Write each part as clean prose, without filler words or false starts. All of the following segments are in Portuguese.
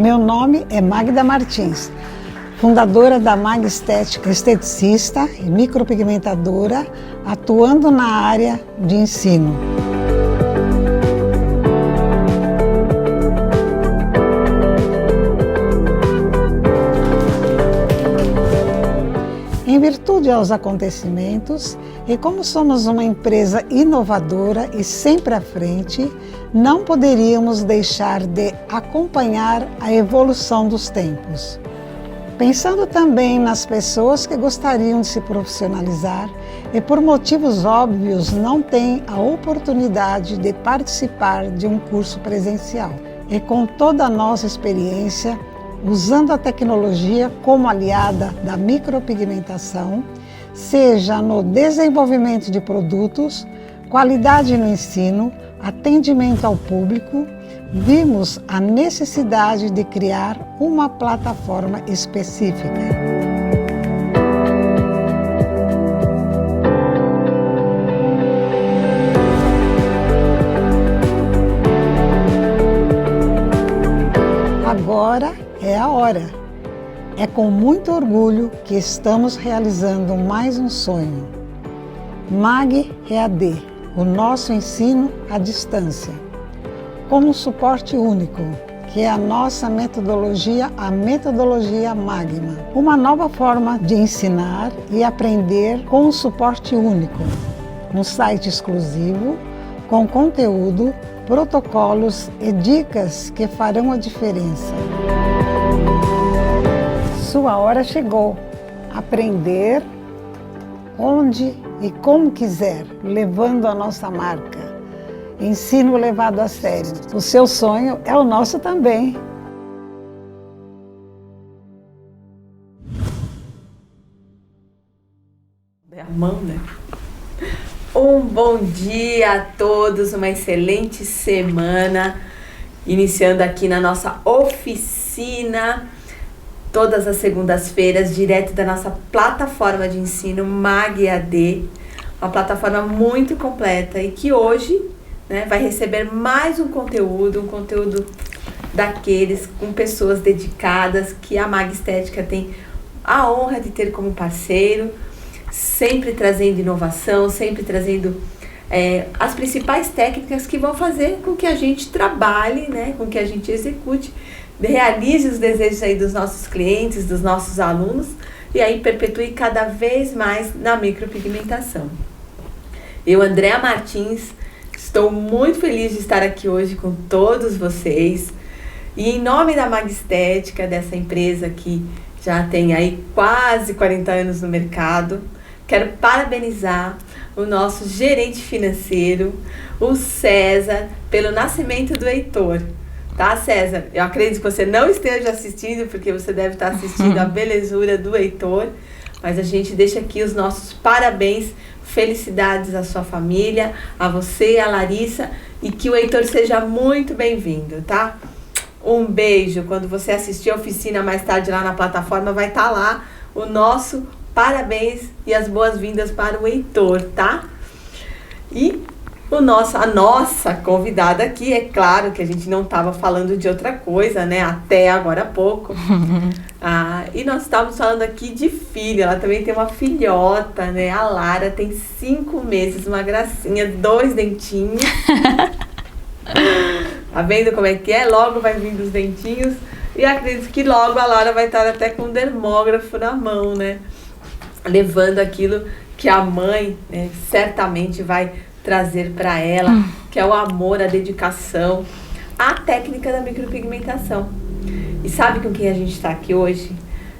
Meu nome é Magda Martins, fundadora da Mag Estética, esteticista e micropigmentadora, atuando na área de ensino. Em virtude aos acontecimentos, e como somos uma empresa inovadora e sempre à frente, não poderíamos deixar de acompanhar a evolução dos tempos. Pensando também nas pessoas que gostariam de se profissionalizar e por motivos óbvios não têm a oportunidade de participar de um curso presencial. E com toda a nossa experiência, usando a tecnologia como aliada da micropigmentação, seja no desenvolvimento de produtos, qualidade no ensino, atendimento ao público, vimos a necessidade de criar uma plataforma específica. Agora é a hora. É com muito orgulho que estamos realizando mais um sonho. Mag EAD, o nosso ensino à distância, como um suporte único, que é a nossa metodologia, a metodologia Magma. Uma nova forma de ensinar e aprender com um suporte único. Um site exclusivo, com conteúdo, protocolos e dicas que farão a diferença. Sua hora chegou. Aprender onde e como quiser, levando a nossa marca. Ensino levado a sério. O seu sonho é o nosso também. É a mão, né? Um bom dia a todos, uma excelente semana, iniciando aqui na nossa oficina, todas as segundas-feiras, direto da nossa plataforma de ensino Mag EAD, uma plataforma muito completa e que hoje, né, vai receber mais um conteúdo daqueles com pessoas dedicadas que a Mag Estética tem a honra de ter como parceiro, sempre trazendo inovação, sempre trazendo as principais técnicas que vão fazer com que a gente trabalhe, né, com que a gente execute, realize os desejos aí dos nossos clientes, dos nossos alunos e aí perpetue cada vez mais na micropigmentação. Eu, Andréa Martins, estou muito feliz de estar aqui hoje com todos vocês e em nome da Mag Estética, dessa empresa que já tem aí quase 40 anos no mercado, quero parabenizar o nosso gerente financeiro, o César, pelo nascimento do Heitor. Tá, César? Eu acredito que você não esteja assistindo, porque você deve estar assistindo a belezura do Heitor, mas a gente deixa aqui os nossos parabéns, felicidades à sua família, a você e a Larissa, e que o Heitor seja muito bem-vindo, tá? Um beijo. Quando você assistir a oficina mais tarde lá na plataforma, vai estar lá o nosso parabéns e as boas-vindas para o Heitor, tá? E a nossa convidada aqui, é claro que a gente não estava falando de outra coisa, né? Até agora há pouco. E nós estávamos falando aqui de filho. Ela também tem uma filhota, né? A Lara tem 5 meses, uma gracinha, 2 dentinhos. Tá vendo como é que é? Logo vai vindo os dentinhos. E acredito que logo a Lara vai estar até com um dermógrafo na mão, né? Levando aquilo que a mãe, né, certamente vai trazer para ela, que é o amor, a dedicação, a técnica da micropigmentação. E sabe com quem a gente está aqui hoje?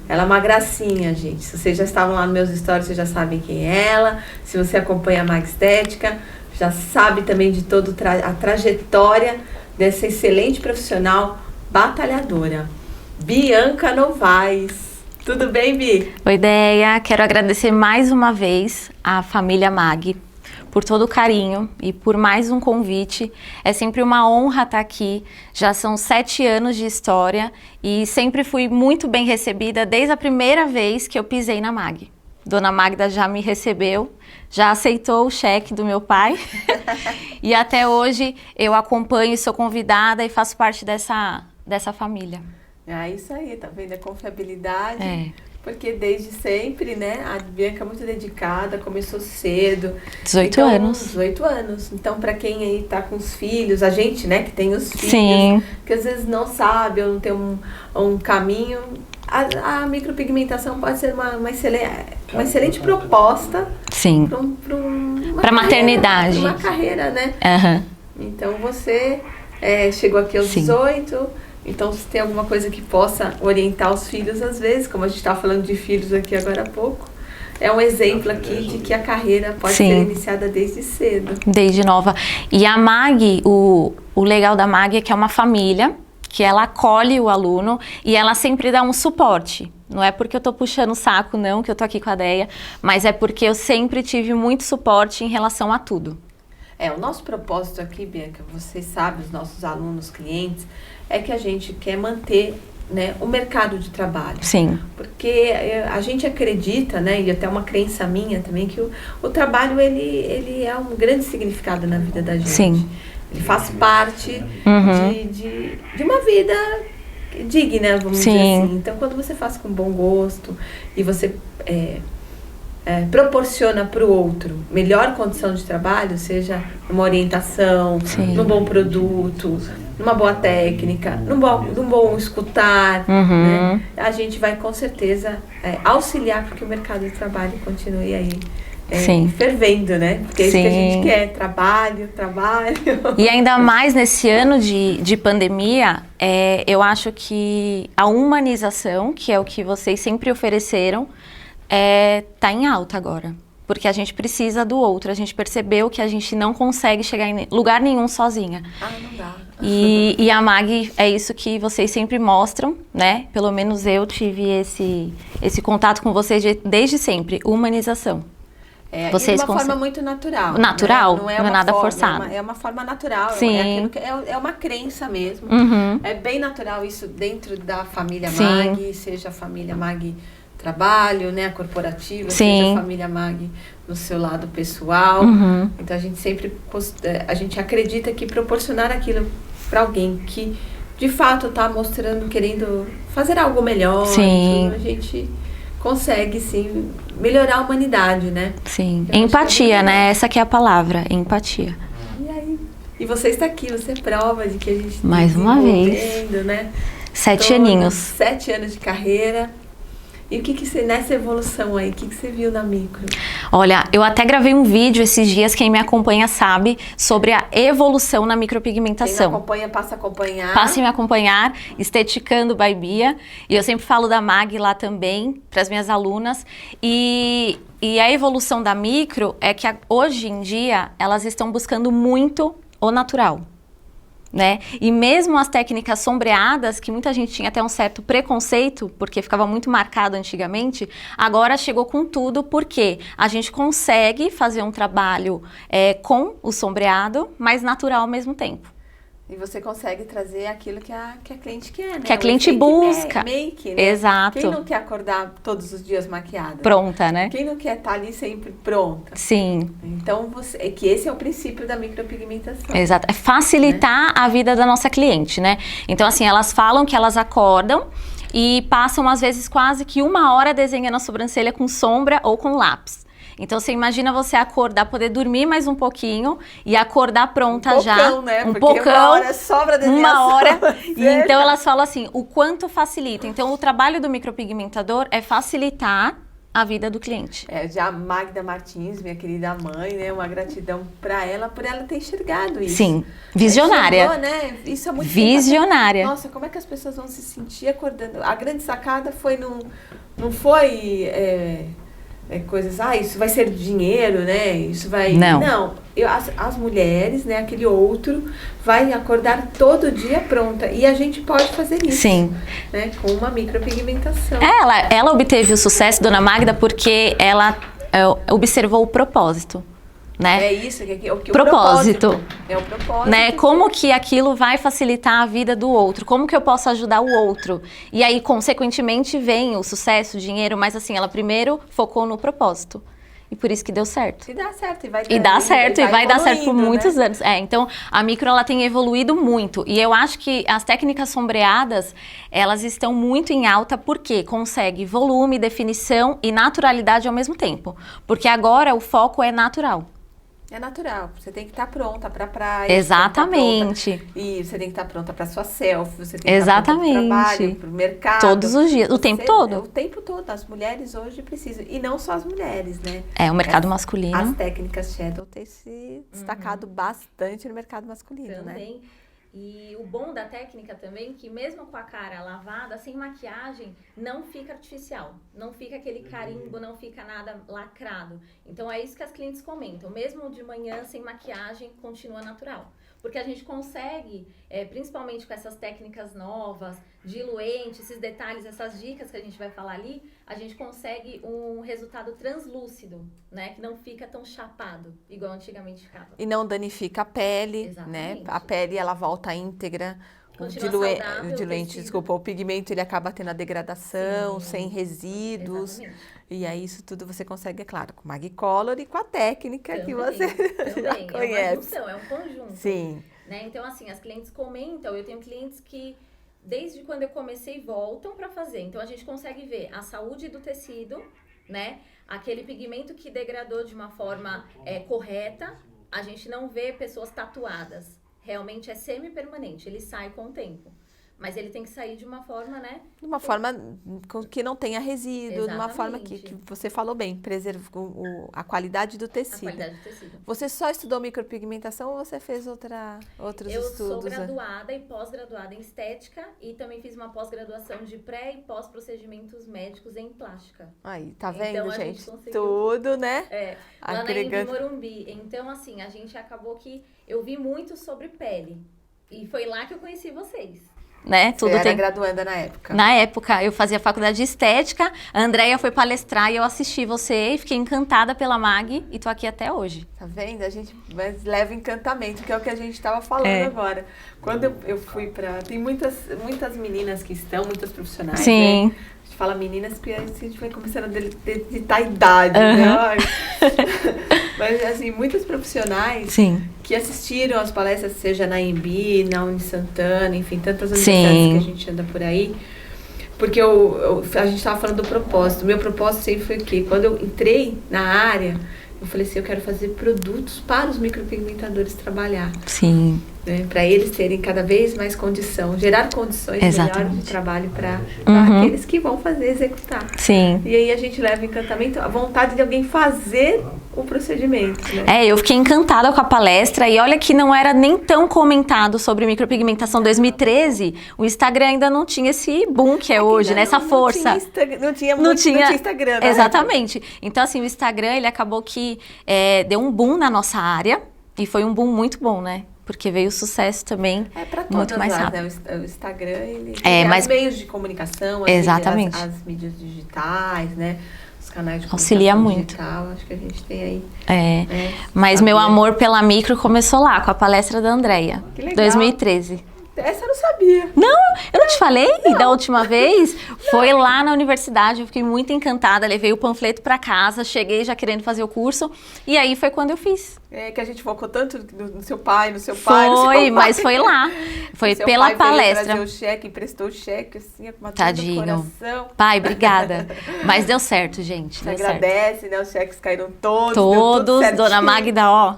Ela é uma gracinha, gente. Se vocês já estavam lá nos meus stories, vocês já sabem quem é ela. Se você acompanha a Mag Estética, já sabe também de toda a trajetória dessa excelente profissional batalhadora. Bianca Novaes. Tudo bem, Bi? Oi, Deia. Quero agradecer mais uma vez à família Mag por todo o carinho e por mais um convite. É sempre uma honra estar aqui. Já são 7 anos de história e sempre fui muito bem recebida desde a primeira vez que eu pisei na Mag. Dona Magda já me recebeu, já aceitou o cheque do meu pai e até hoje eu acompanho, sou convidada e faço parte dessa família. É isso aí, tá vendo? A confiabilidade. É. Porque desde sempre, né? A Bianca é muito dedicada, começou cedo. 18 anos. 18 anos. Então, para quem aí tá com os filhos, a gente, né, que tem os filhos, Sim. que às vezes não sabe ou não tem um caminho, a micropigmentação pode ser uma excelente proposta. Sim. Para maternidade. Uma carreira, né? Uhum. Então, você chegou aqui aos 18. Então, se tem alguma coisa que possa orientar os filhos, às vezes, como a gente estava falando de filhos aqui agora há pouco, é um exemplo aqui de que a carreira pode ser iniciada desde cedo. Desde nova. E a MAG, o legal da MAG é que é uma família, que ela acolhe o aluno e ela sempre dá um suporte. Não é porque eu tô puxando o saco, não, que eu tô aqui com a Deia, mas é porque eu sempre tive muito suporte em relação a tudo. O nosso propósito aqui, Bianca, vocês sabem, os nossos alunos, clientes, é que a gente quer manter, né, o mercado de trabalho. Sim. Porque a gente acredita, né, e até uma crença minha também, que o trabalho, ele é um grande significado na vida da gente. Sim. Ele faz parte de uma vida digna, vamos dizer assim. Então, quando você faz com bom gosto e você proporciona para o outro melhor condição de trabalho, seja numa orientação, num bom produto, numa boa técnica, num bom escutar, né? A gente vai com certeza auxiliar para que o mercado de trabalho continue aí fervendo, né? Porque é isso que a gente quer, trabalho. E ainda mais nesse ano de pandemia, eu acho que a humanização, que é o que vocês sempre ofereceram, tá em alta agora. Porque a gente precisa do outro, a gente percebeu que a gente não consegue chegar em lugar nenhum sozinha. Não dá. E a MAG é isso que vocês sempre mostram, né? Pelo menos eu tive esse contato com vocês desde sempre, humanização. Vocês de uma forma muito natural. Natural, né? não é nada forçado. É uma forma natural, Sim. É uma crença mesmo. É bem natural isso dentro da família MAG, seja a família MAG trabalho, né, a corporativa, seja a família MAG no seu lado pessoal. Então a gente acredita que proporcionar aquilo para alguém que de fato está mostrando, querendo fazer algo melhor, sim, a gente consegue sim melhorar a humanidade, né? Sim, empatia, né? Essa que é a palavra, empatia. E aí, você está aqui, você é prova de que a gente mais uma vez, né? 7 aninhos. 7 anos de carreira. E o que você, nessa evolução aí, o que você viu na micro? Olha, eu até gravei um vídeo esses dias, quem me acompanha sabe, sobre a evolução na micropigmentação. Quem me acompanha, passa a acompanhar. Passe a me acompanhar, Esteticando by Bia. E eu sempre falo da MAG lá também, para as minhas alunas. E a evolução da micro é que hoje em dia, elas estão buscando muito o natural. Né? E mesmo as técnicas sombreadas, que muita gente tinha até um certo preconceito, porque ficava muito marcado antigamente, agora chegou com tudo, porque a gente consegue fazer um trabalho com o sombreado, mas natural ao mesmo tempo. E você consegue trazer aquilo que a cliente quer, né? Que a cliente busca. Make, né? Exato. Quem não quer acordar todos os dias maquiada? Pronta, né? Quem não quer estar ali sempre pronta? Sim. Então, que esse é o princípio da micropigmentação. Exato. É facilitar a vida da nossa cliente, né? Então, assim, elas falam que elas acordam e passam, às vezes, quase que 1 hora desenhando a sobrancelha com sombra ou com lápis. Então, você imagina você acordar, poder dormir mais um pouquinho e acordar pronta já. Né? Um Porque pocão, 1 hora sobra desenhar 1 hora. E então, elas falam assim, o quanto facilita. Então, o trabalho do micropigmentador é facilitar a vida do cliente. Já a Magda Martins, minha querida mãe, né? Uma gratidão para ela, por ela ter enxergado isso. Sim, visionária. Chegou, né? Isso é muito visionária. Nossa, como é que as pessoas vão se sentir acordando? A grande sacada foi, não foi... coisas, isso vai ser dinheiro, né? Isso vai... Não, as mulheres, né? Aquele outro vai acordar todo dia pronta. E a gente pode fazer isso. Sim. Né? Com uma micropigmentação. Ela obteve o sucesso, Dona Magda, porque ela observou o propósito. Né? É isso, que propósito. É o propósito. Né? Como que aquilo vai facilitar a vida do outro? Como que eu posso ajudar o outro? E aí, consequentemente, vem o sucesso, o dinheiro, mas assim, ela primeiro focou no propósito. e por isso que deu certo. E dá certo, e vai dar certo por muitos né? anos. Então, a micro ela tem evoluído muito. E eu acho que as técnicas sombreadas, elas estão muito em alta porque consegue volume, definição e naturalidade ao mesmo tempo. Porque agora o foco é natural. É natural, você tem que estar pronta para praia. Exatamente. E você tem que estar pronta para sua selfie, você tem que estar pronta para o trabalho, para o mercado. Todos os dias, o tempo todo. O tempo todo, as mulheres hoje precisam, e não só as mulheres, né? É, o mercado masculino. As técnicas Shadow têm se destacado bastante no mercado masculino, também. né? E o bom da técnica também, que mesmo com a cara lavada, sem maquiagem, não fica artificial. Não fica aquele carimbo, não fica nada lacrado. Então é isso que as clientes comentam. Mesmo de manhã, sem maquiagem, continua natural. Porque a gente consegue, principalmente com essas técnicas novas, diluente, esses detalhes, essas dicas que a gente vai falar ali, a gente consegue um resultado translúcido, né? Que não fica tão chapado, igual antigamente ficava. E não danifica a pele, Exatamente. né? A pele, ela volta íntegra. O diluente, desculpa, o pigmento, ele acaba tendo a degradação, sem resíduos. Exatamente. E aí, isso tudo você consegue, é claro, com Magicolor e com a técnica que você já conhece. É uma junção, é um conjunto. Sim. Né? Então, assim, as clientes comentam, eu tenho clientes que, desde quando eu comecei, voltam para fazer. Então, a gente consegue ver a saúde do tecido, né? Aquele pigmento que degradou de uma forma correta, a gente não vê pessoas tatuadas. Realmente é semi-permanente, ele sai com o tempo. Mas ele tem que sair de uma forma, né? De uma forma que não tenha resíduo, Exatamente. de uma forma que você falou bem, preserva a qualidade do tecido. A qualidade do tecido. Você só estudou micropigmentação ou você fez outros Eu estudos? Eu sou graduada e pós-graduada em estética e também fiz uma pós-graduação de pré e pós-procedimentos médicos em plástica. Aí, tá vendo, então, gente? conseguiu... Tudo, né? Lá na Embi Morumbi. Então, assim, a gente acabou que eu vi muito sobre pele. E foi lá que eu conheci vocês. Né? Você era graduanda na época? Na época, eu fazia faculdade de estética, a Andrea foi palestrar e eu assisti você e fiquei encantada pela Mag e tô aqui até hoje. Tá vendo? A gente leva encantamento, que é o que a gente estava falando agora. Quando eu fui tem muitas meninas que estão, muitas profissionais, Sim. Né? A gente fala meninas porque a gente vai começando a delitar a idade, né? Mas, assim, muitas profissionais Sim. que assistiram as palestras, seja na Embi, na Unisantana, enfim, tantas universidades que a gente anda por aí. Porque a gente estava falando do propósito. O meu propósito sempre foi o quê? Quando eu entrei na área, eu falei assim, eu quero fazer produtos para os micropigmentadores trabalhar. Sim. Né? Para eles terem cada vez mais condição, gerar condições melhores de trabalho para aqueles que vão executar. Sim. E aí a gente leva encantamento, a vontade de alguém fazer o procedimento, né? Eu fiquei encantada com a palestra e olha que não era nem tão comentado sobre micropigmentação 2013, o Instagram ainda não tinha esse boom que é hoje, né? Essa força. Não tinha Instagram, né? Exatamente. Então, assim, o Instagram, ele acabou que deu um boom na nossa área e foi um boom muito bom, né? Porque veio o sucesso também muito mais rápido. Né? O Instagram, ele mas os meios de comunicação, exatamente. As mídias digitais, né? Os canais de auxilia comunicação muito. Digital, acho que a gente tem aí. Mas meu amor pela micro começou lá, com a palestra da Andrea. Que legal. 2013. Essa eu não sabia. Não, eu não te falei da última vez? Foi lá na universidade, eu fiquei muito encantada, levei o panfleto pra casa, cheguei já querendo fazer o curso, e aí foi quando eu fiz. Que a gente focou tanto no seu pai, Foi, mas foi lá. Foi pela palestra. Veio trazer o cheque, emprestou o cheque, assim, com uma Tadinho. No coração. Pai, obrigada. Mas deu certo, gente. Você agradece, certo. Né? Os cheques caíram todos. Todos, dona Magda, ó.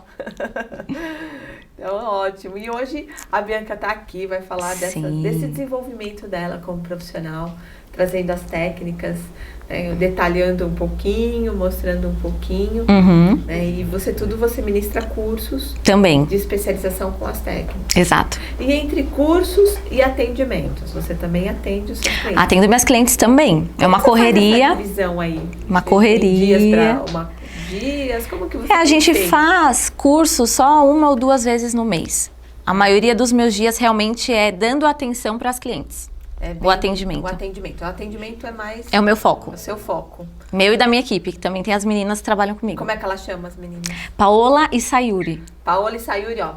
Então, ótimo. E hoje a Bianca está aqui, vai falar desse desenvolvimento dela como profissional, trazendo as técnicas, né, detalhando um pouquinho, mostrando um pouquinho. Né, e você ministra cursos também de especialização com as técnicas. Exato. E entre cursos e atendimentos, você também atende os seus clientes? Atendo minhas clientes também. É uma correria. Faz essa divisão aí? Uma correria. Dias, como que você a gente faz curso só 1 ou 2 vezes no mês. A maioria dos meus dias realmente é dando atenção para as clientes. O atendimento. O atendimento é mais... É o meu foco. O seu foco. Meu e da minha equipe, que também tem as meninas que trabalham comigo. Como é que ela chama as meninas? Paola e Sayuri. Paola e Sayuri, ó.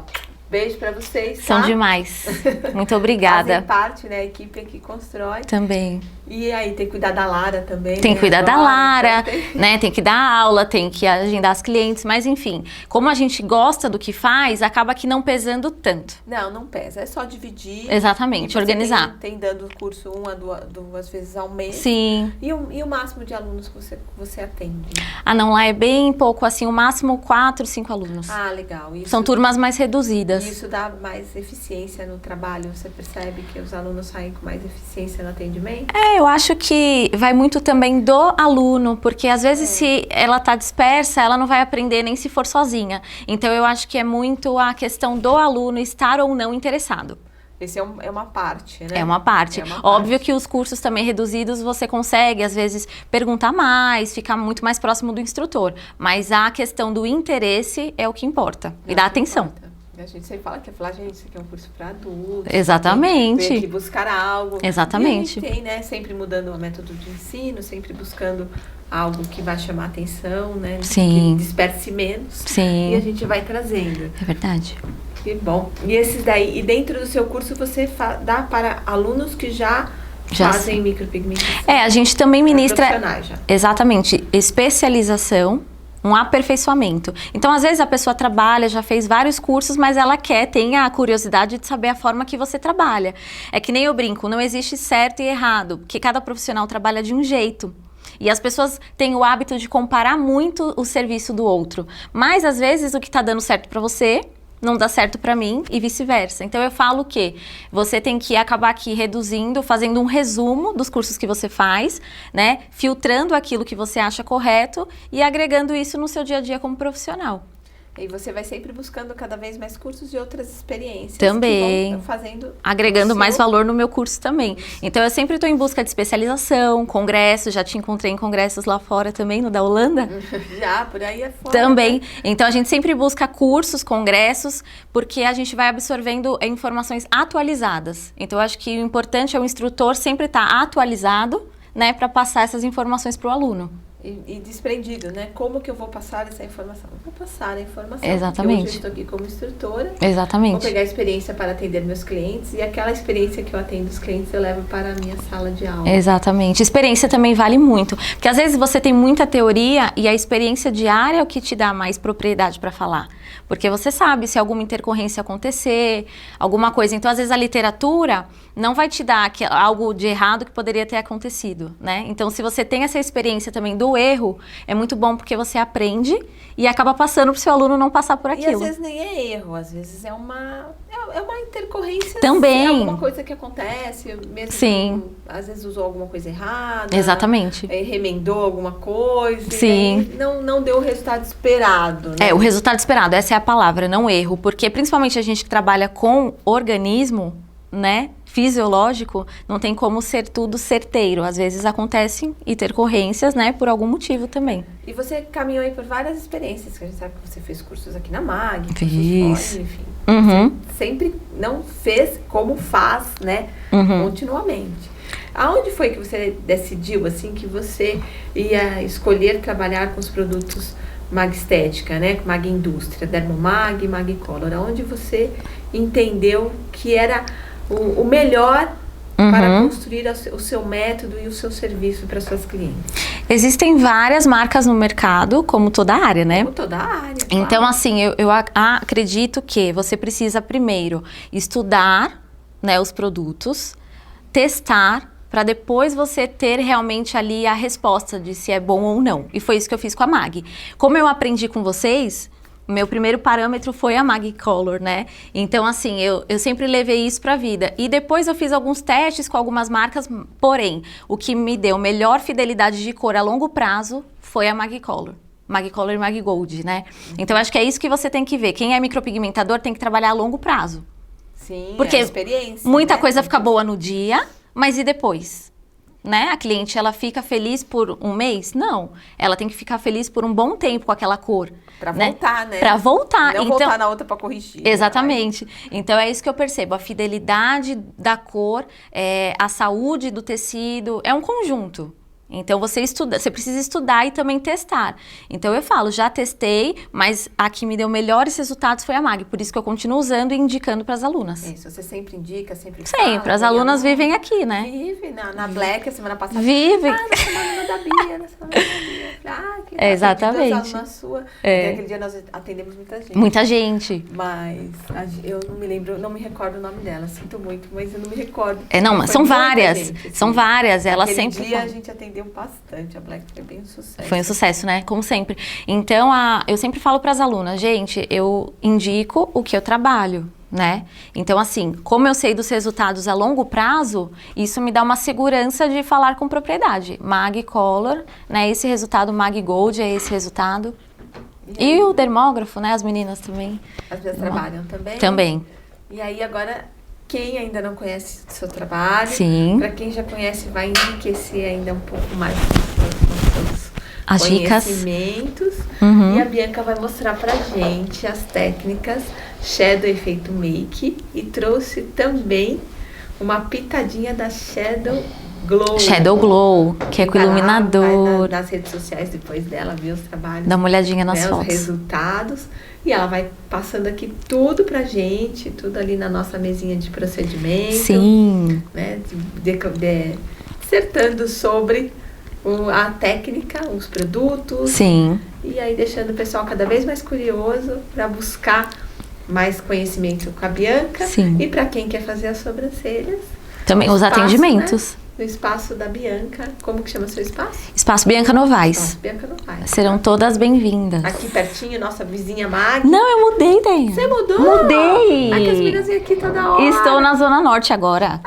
Beijo pra vocês, tá? São demais. Muito obrigada. Fazem parte, né? A equipe aqui constrói. Também. E aí, tem que cuidar da Lara também. Tem que cuidar da Agora, Lara, então né? Tem que dar aula, tem que agendar as clientes, mas enfim, como a gente gosta do que faz, acaba que não pesando tanto. Não pesa. É só dividir. Exatamente, E você organizar. Tem dando curso 1 a 2 vezes ao mês. Sim. E o máximo de alunos que você atende? Ah, não, lá é bem pouco, assim, o máximo 4, 5 alunos. Ah, legal. São turmas mais reduzidas. Isso dá mais eficiência no trabalho? Você percebe que os alunos saem com mais eficiência no atendimento? Eu acho que vai muito também do aluno, porque às vezes se ela tá dispersa, ela não vai aprender nem se for sozinha. Então eu acho que é muito a questão do aluno estar ou não interessado. Esse é uma parte, né? É uma parte. Óbvio que os cursos também reduzidos você consegue, às vezes, perguntar mais, ficar muito mais próximo do instrutor. Mas a questão do interesse é o que importa. E da atenção. A gente sempre fala gente, isso aqui é um curso para adultos. Exatamente. Vem aqui buscar algo. Exatamente. E a gente tem, né, sempre mudando o método de ensino, sempre buscando algo que vai chamar atenção, né? Sim. Que disperse menos. Sim. E a gente vai trazendo. É verdade. Que bom. E esses daí, e dentro do seu curso você dá para alunos que já fazem micropigmentação? A gente também ministra... Profissionais já. Exatamente. Especialização, um aperfeiçoamento. Então, às vezes, a pessoa trabalha, já fez vários cursos, mas ela tem a curiosidade de saber a forma que você trabalha. É que nem eu brinco, não existe certo e errado, porque cada profissional trabalha de um jeito. E as pessoas têm o hábito de comparar muito o serviço do outro. Mas, às vezes, o que está dando certo para você não dá certo para mim e vice-versa. Então eu falo que você tem que acabar aqui reduzindo, fazendo um resumo dos cursos que você faz, né? Filtrando aquilo que você acha correto e agregando isso no seu dia a dia como profissional. E você vai sempre buscando cada vez mais cursos e outras experiências. Também. Que vão fazendo agregando mais valor no meu curso também. Então, eu sempre estou em busca de especialização, congressos. Já te encontrei em congressos lá fora também, no da Holanda. Já, por aí é fora. Também. Né? Então, a gente sempre busca cursos, congressos, porque a gente vai absorvendo informações atualizadas. Então, eu acho que o importante é o instrutor sempre estar atualizado, né, para passar essas informações para o aluno. E desprendido, né? Como que eu vou passar essa informação? Eu vou passar a informação. Exatamente. Hoje eu estou aqui como instrutora. Exatamente. Vou pegar a experiência para atender meus clientes e aquela experiência que eu atendo os clientes eu levo para a minha sala de aula. Exatamente. Experiência também vale muito. Porque às vezes você tem muita teoria e a experiência diária é o que te dá mais propriedade para falar. Porque você sabe se alguma intercorrência acontecer, alguma coisa. Então, às vezes, a literatura não vai te dar algo de errado que poderia ter acontecido, né? Então, se você tem essa experiência também do erro, é muito bom porque você aprende e acaba passando para o seu aluno não passar por aquilo. E às vezes nem é erro, às vezes é uma intercorrência. Também. É alguma coisa que acontece, mesmo. Sim. Às vezes usou alguma coisa errada. Exatamente. Remendou alguma coisa. Sim. E não deu o resultado esperado, né? O resultado esperado, essa é a palavra, não erro. Porque principalmente a gente que trabalha com organismo, né, fisiológico, não tem como ser tudo certeiro. Às vezes acontecem intercorrências, né, por algum motivo também. E você caminhou aí por várias experiências, que a gente sabe que você fez cursos aqui na MAG, Fiz. Fora, enfim. Uhum. Você sempre não fez como faz, né, continuamente. Aonde foi que você decidiu, assim, que você ia escolher trabalhar com os produtos MAG Estética, né, com MAG Indústria, Dermomag, MAG Color? Aonde você entendeu que era o melhor para construir o seu método e o seu serviço para suas clientes? Existem várias marcas no mercado, como toda área, né? Como toda área. Então, claro. assim, eu acredito que você precisa primeiro estudar, né, os produtos, testar, para depois você ter realmente ali a resposta de se é bom ou não. E foi isso que eu fiz com a MAG. Como eu aprendi com vocês, meu primeiro parâmetro foi a MAG Color, né? Então, assim, eu sempre levei isso pra vida. E depois eu fiz alguns testes com algumas marcas, porém, o que me deu melhor fidelidade de cor a longo prazo foi a MAG Color. MAG Color e MAG Gold, né? Então, acho que é isso que você tem que ver. Quem é micropigmentador tem que trabalhar a longo prazo. Sim, porque é a experiência. Muita né? coisa fica boa no dia, mas e depois? Né? A cliente, ela fica feliz por um mês? Não. Ela tem que ficar feliz por um bom tempo com aquela cor. Pra voltar, né? Pra voltar. Não então, voltar na outra pra corrigir. Exatamente. Então, é isso que eu percebo. A fidelidade da cor, a saúde do tecido, é um conjunto. Então você precisa estudar e também testar. Então eu falo, já testei, mas a que me deu melhores resultados foi a MAG, por isso que eu continuo usando e indicando para as alunas. Isso, você sempre indica, sempre Sempre, fala, as alunas vivem aqui, né? Vive na Black, a semana passada. Vivem. Na semana da Bia, na semana da Bia. Que Exatamente. Duas alunas sua. Naquele dia nós atendemos muita gente. Muita gente. Mas eu não me lembro, não me recordo o nome dela, sinto muito, mas eu não me recordo. Não, mas Foi são muita várias, gente, assim. são várias, elas Naquele sempre dia falam. a gente atendeu bastante, a Black foi bem um sucesso. Foi um sucesso, né? Como sempre. Então, eu sempre falo para as alunas, gente, eu indico o que eu trabalho, né? Então, assim, como eu sei dos resultados a longo prazo, isso me dá uma segurança de falar com propriedade. Mag Color, né? Esse resultado, Mag Gold é esse resultado. E o dermógrafo, né? As meninas também. As meninas trabalham também? Também. E aí, agora, quem ainda não conhece o seu trabalho, Sim. para quem já conhece, vai enriquecer ainda um pouco mais os seus As dicas. conhecimentos. Uhum. E a Bianca vai mostrar pra gente as técnicas Shadow Efeito Make e trouxe também uma pitadinha da Shadow Glow. Shadow Glow, que é com Vai lá, iluminador. vai nas redes sociais depois dela, ver os trabalhos. Dá uma olhadinha nas Os fotos. resultados. E ela vai passando aqui tudo pra gente, tudo ali na nossa mesinha de procedimento. Sim. Né, dissertando sobre a técnica, os produtos. Sim. E aí deixando o pessoal cada vez mais curioso para buscar mais conhecimento com a Bianca. Sim. E para quem quer fazer as sobrancelhas. Também os espaço, atendimentos. Né? No espaço da Bianca. Como que chama seu espaço? Espaço Bianca Novaes. Espaço Bianca Novaes. Serão todas bem-vindas. Aqui pertinho, nossa vizinha Mag. Não, eu mudei, Daí. Você mudou? Mudei. Ai, que as meninas vêm aqui toda hora. Estou na Zona Norte agora.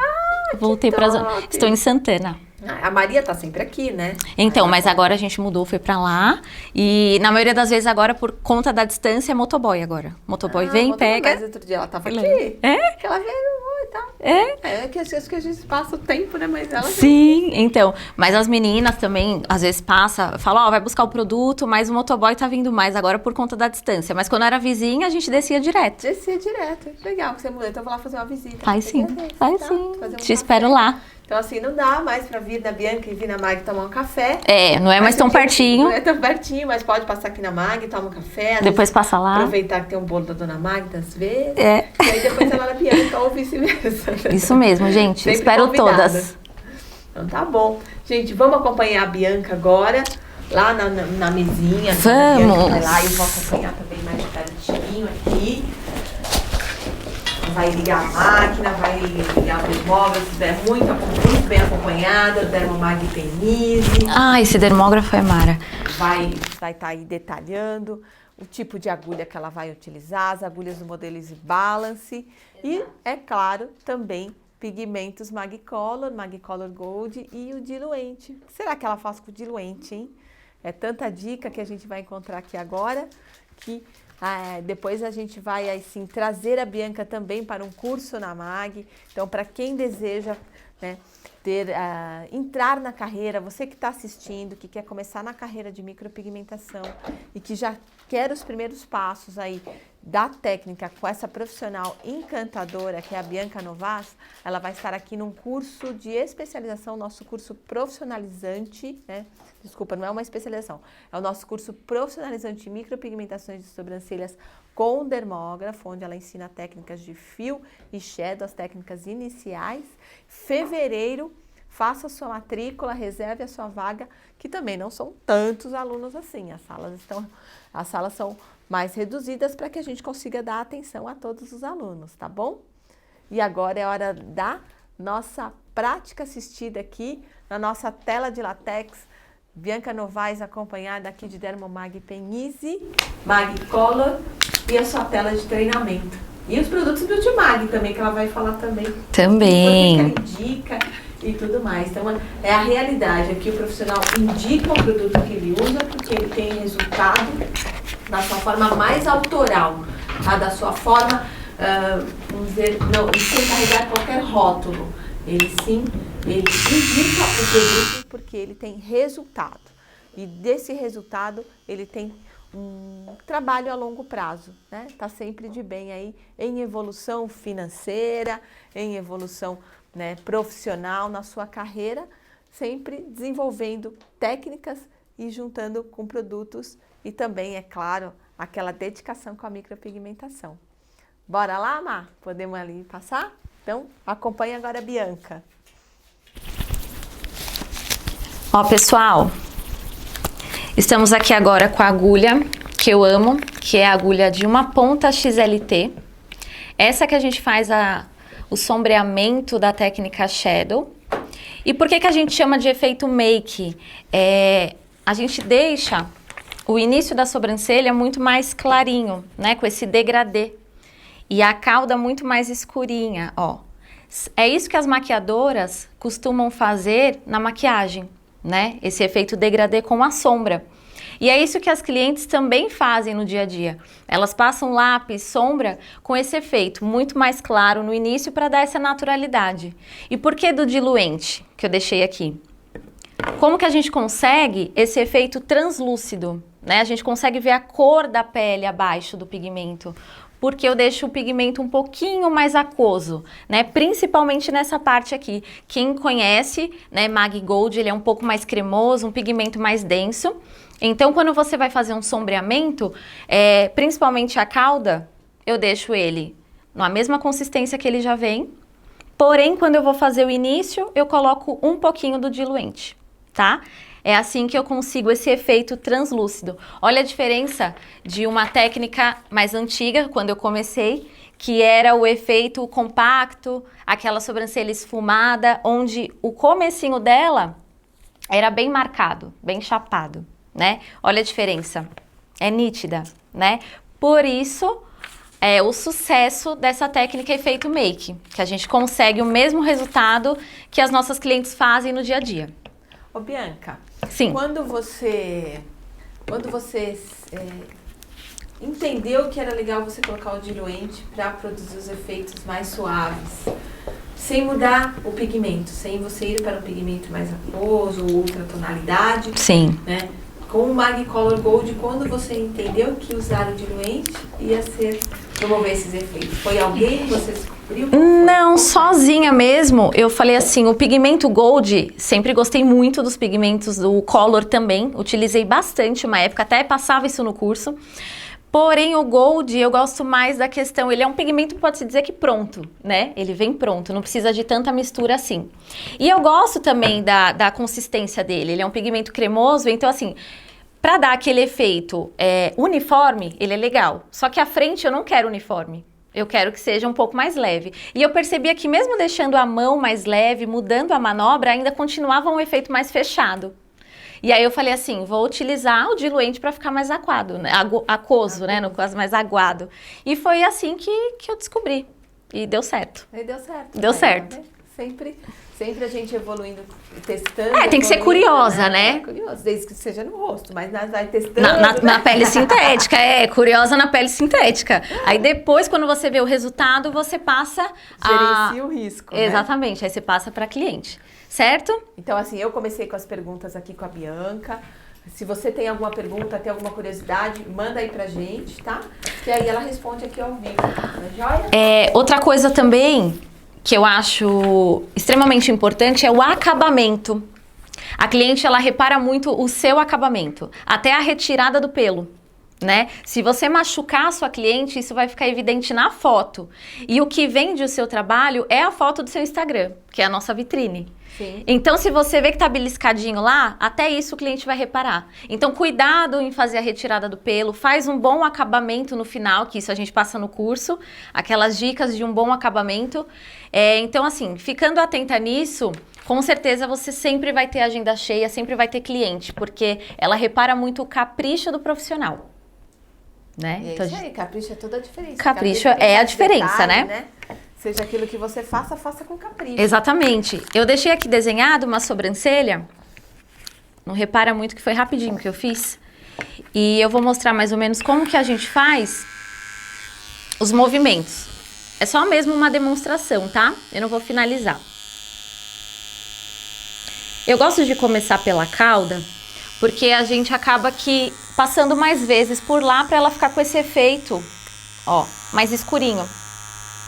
Voltei que para top. Estou em Santana. A Maria tá sempre aqui, né? Então, mas agora a gente mudou, foi pra lá. E na maioria das vezes agora, por conta da distância, é motoboy agora. Motoboy vem, pega. Mas outro dia ela tava aqui. É? Que ela veio e tal. É que às que a gente passa o tempo, né? Mas ela Sim, então. Mas as meninas também, às vezes passa, falam, vai buscar o produto, mas o motoboy tá vindo mais agora por conta da distância. Mas quando era vizinha, a gente descia direto. descia direto. Legal que você mudou. Então eu vou lá fazer uma visita. Faz sim, faz tá? sim. Fazer um Te espero lá. Então, assim, não dá mais pra vir na Bianca e vir na Mag tomar um café. Não é mais tão pertinho. Não é tão pertinho, mas pode passar aqui na Mag, tomar um café. Depois passa lá. Aproveitar que tem um bolo da Dona Mag, das vezes. E aí depois ela na Bianca ou vice-versa. Isso mesmo, gente. Sempre Espero convidada. todas. Então tá bom. Gente, vamos acompanhar a Bianca agora, lá na mesinha. Vamos! A Bianca vai lá e eu vou acompanhar também mais pertinho aqui. Vai ligar a máquina, vai ligar o dermógrafo, é muito bem acompanhada, o Dermomag Penise. Esse dermógrafo é mara. Vai estar aí detalhando o tipo de agulha que ela vai utilizar, as agulhas do modelo Easy Balance e, é claro, também pigmentos Magicolor, Magicolor Gold e o diluente. O que será que ela faz com o diluente, hein? É tanta dica que a gente vai encontrar aqui agora que depois a gente vai assim, trazer a Bianca também para um curso na Mag. Então, para quem deseja, né, entrar na carreira, você que está assistindo, que quer começar na carreira de micropigmentação e que já quer os primeiros passos aí da técnica com essa profissional encantadora que é a Bianca Novaes, ela vai estar aqui num curso de especialização, nosso curso profissionalizante, né? Desculpa, não é uma especialização, é o nosso curso profissionalizante em micropigmentações de sobrancelhas com dermógrafo, onde ela ensina técnicas de fio e shadow, as técnicas iniciais. Fevereiro, faça a sua matrícula, reserve a sua vaga, que também não são tantos alunos assim. As salas são mais reduzidas para que a gente consiga dar atenção a todos os alunos, tá bom? E agora é hora da nossa prática assistida aqui na nossa tela de látex. Bianca Novaes acompanhada aqui de Dermomag Penise, Mag Color e a sua tela de treinamento. E os produtos Beauty Mag também, que ela vai falar também. Também. Que ela indica e tudo mais. Então, é a realidade. Aqui o profissional indica o produto que ele usa, porque ele tem resultado da sua forma mais autoral, tá? Da sua forma, vamos dizer, não, sem carregar qualquer rótulo. Ele indica o produto porque ele tem resultado. E desse resultado, ele tem um trabalho a longo prazo, né? Tá sempre de bem aí em evolução financeira, em evolução, né, profissional na sua carreira, sempre desenvolvendo técnicas e juntando com produtos e também, é claro, aquela dedicação com a micropigmentação. Bora lá, Má? Podemos ali passar? Então, acompanhe agora a Bianca. Ó, pessoal, estamos aqui agora com a agulha que eu amo, que é a agulha de uma ponta XLT. Essa que a gente faz o sombreamento da técnica Shadow. E por que a gente chama de efeito make? A gente deixa o início da sobrancelha muito mais clarinho, né? Com esse degradê. E a cauda muito mais escurinha, ó. É isso que as maquiadoras costumam fazer na maquiagem, né? Esse efeito degradê com a sombra. E é isso que as clientes também fazem no dia a dia. Elas passam lápis, sombra, com esse efeito muito mais claro no início para dar essa naturalidade. E por que do diluente, que eu deixei aqui? Como que a gente consegue esse efeito translúcido, né? A gente consegue ver a cor da pele abaixo do pigmento, porque eu deixo o pigmento um pouquinho mais aquoso, né? Principalmente nessa parte aqui. Quem conhece, né, Mag Gold, ele é um pouco mais cremoso, um pigmento mais denso. Então, quando você vai fazer um sombreamento, principalmente a cauda, eu deixo ele na mesma consistência que ele já vem. Porém, quando eu vou fazer o início, eu coloco um pouquinho do diluente, tá? É assim que eu consigo esse efeito translúcido. Olha a diferença de uma técnica mais antiga, quando eu comecei, que era o efeito compacto, aquela sobrancelha esfumada, onde o comecinho dela era bem marcado, bem chapado, né? Olha a diferença. É nítida, né? Por isso, o sucesso dessa técnica efeito make, que a gente consegue o mesmo resultado que as nossas clientes fazem no dia a dia. Ô, Bianca, sim. Quando você entendeu que era legal você colocar o diluente para produzir os efeitos mais suaves, sem mudar o pigmento, sem você ir para um pigmento mais aquoso ou outra tonalidade, sim, né? Com o Magicolor Gold, quando você entendeu que usar o diluente ia promover esses efeitos? Foi alguém que você descobriu? Não, sozinha mesmo. Eu falei assim, o pigmento Gold, sempre gostei muito dos pigmentos do Color também. Utilizei bastante uma época, até passava isso no curso. Porém, o Gold, eu gosto mais da questão, ele é um pigmento, pode-se dizer que pronto, né? Ele vem pronto, não precisa de tanta mistura assim. E eu gosto também da consistência dele, ele é um pigmento cremoso, então assim, para dar aquele efeito uniforme, ele é legal. Só que a frente eu não quero uniforme. Eu quero que seja um pouco mais leve. E eu percebia que mesmo deixando a mão mais leve, mudando a manobra, ainda continuava um efeito mais fechado. E aí eu falei assim, vou utilizar o diluente para ficar mais aquado, né? Aquoso, né? No caso, mais aguado. E foi assim que eu descobri. E deu certo. E deu certo. Deu certo. Sempre a gente evoluindo, testando. Tem que ser curiosa, né? Curiosa, desde que seja no rosto, mas vai testando. Na pele sintética, curiosa na pele sintética. Aí depois, quando você vê o resultado, você passa gerencia o risco, exatamente, né? Aí você passa para cliente. Certo? Então, assim, eu comecei com as perguntas aqui com a Bianca. Se você tem alguma pergunta, tem alguma curiosidade, manda aí pra gente, tá? Que aí ela responde aqui ao vivo. Tá joia? Outra coisa também que eu acho extremamente importante é o acabamento. A cliente, ela repara muito o seu acabamento, até a retirada do pelo, né? Se você machucar a sua cliente, isso vai ficar evidente na foto. E o que vende o seu trabalho é a foto do seu Instagram, que é a nossa vitrine. Sim. Então, se você vê que tá beliscadinho lá, até isso o cliente vai reparar. Então, cuidado em fazer a retirada do pelo, faz um bom acabamento no final, que isso a gente passa no curso, aquelas dicas de um bom acabamento. Então, assim, ficando atenta nisso, com certeza você sempre vai ter agenda cheia, sempre vai ter cliente, porque ela repara muito o capricho do profissional. Né? É então, isso aí, capricho é toda a diferença. Capricho é a diferença, detalhe, né? Seja aquilo que você faça com capricho. Exatamente. Eu deixei aqui desenhado uma sobrancelha. Não repara muito que foi rapidinho que eu fiz. E eu vou mostrar mais ou menos como que a gente faz os movimentos. É só mesmo uma demonstração, tá? Eu não vou finalizar. Eu gosto de começar pela cauda, porque a gente acaba que passando mais vezes por lá para ela ficar com esse efeito, ó, mais escurinho.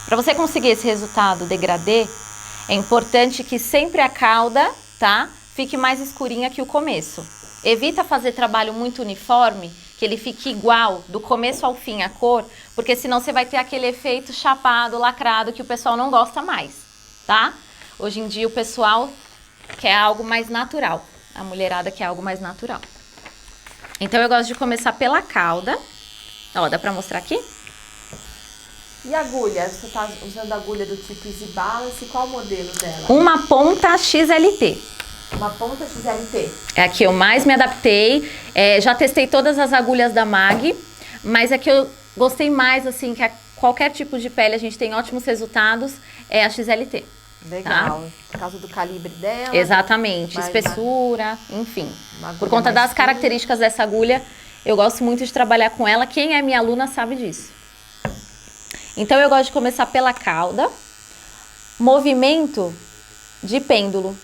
Para você conseguir esse resultado degradê, é importante que sempre a cauda, tá, fique mais escurinha que o começo. Evita fazer trabalho muito uniforme, que ele fique igual, do começo ao fim a cor, porque senão você vai ter aquele efeito chapado, lacrado, que o pessoal não gosta mais, tá? Hoje em dia o pessoal quer algo mais natural, a mulherada quer algo mais natural. Então eu gosto de começar pela cauda. Ó, dá pra mostrar aqui? E agulha? Você tá usando agulha do tipo Easy Balance, qual o modelo dela? Uma ponta XLT. Uma ponta XLT. É a que eu mais me adaptei. Já testei todas as agulhas da Mag, mas a que eu gostei mais, assim, que qualquer tipo de pele a gente tem ótimos resultados, é a XLT. Legal. Tá? Por causa do calibre dela. Exatamente. Espessura, enfim. Por conta das características dessa agulha, eu gosto muito de trabalhar com ela. Quem é minha aluna sabe disso. Então eu gosto de começar pela cauda. Movimento de pêndulo.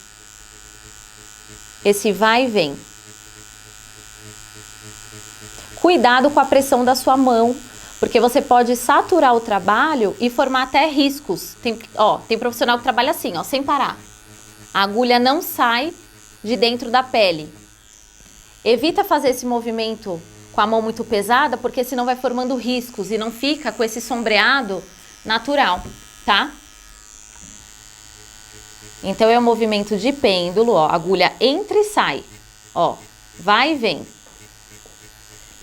Esse vai e vem. Cuidado com a pressão da sua mão, porque você pode saturar o trabalho e formar até riscos. Tem profissional que trabalha assim, ó, sem parar. A agulha não sai de dentro da pele. Evita fazer esse movimento com a mão muito pesada, porque senão vai formando riscos e não fica com esse sombreado natural, tá? Então é um movimento de pêndulo, ó, a agulha entra e sai, ó, vai e vem.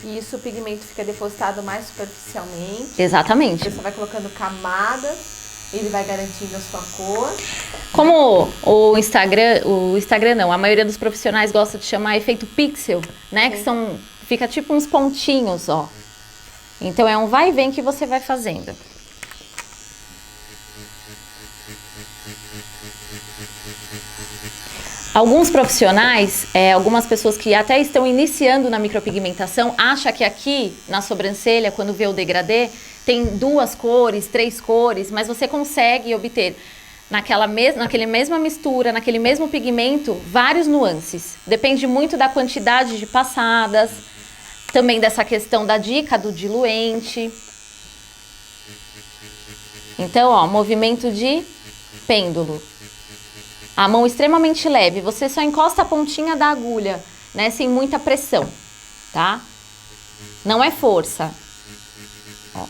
E isso o pigmento fica depositado mais superficialmente. Exatamente. Você vai colocando camadas, ele vai garantindo a sua cor. Como o Instagram não, a maioria dos profissionais gosta de chamar efeito pixel, né? Sim. Que fica tipo uns pontinhos, ó. Então é um vai e vem que você vai fazendo. Alguns profissionais, algumas pessoas que até estão iniciando na micropigmentação, acham que aqui na sobrancelha, quando vê o degradê, tem 2 cores, 3 cores, mas você consegue obter naquela mesma mistura, naquele mesmo pigmento, vários nuances. Depende muito da quantidade de passadas, também dessa questão da dica do diluente. Então, ó, movimento de pêndulo. A mão extremamente leve, você só encosta a pontinha da agulha, né, sem muita pressão, tá? Não é força. Ó.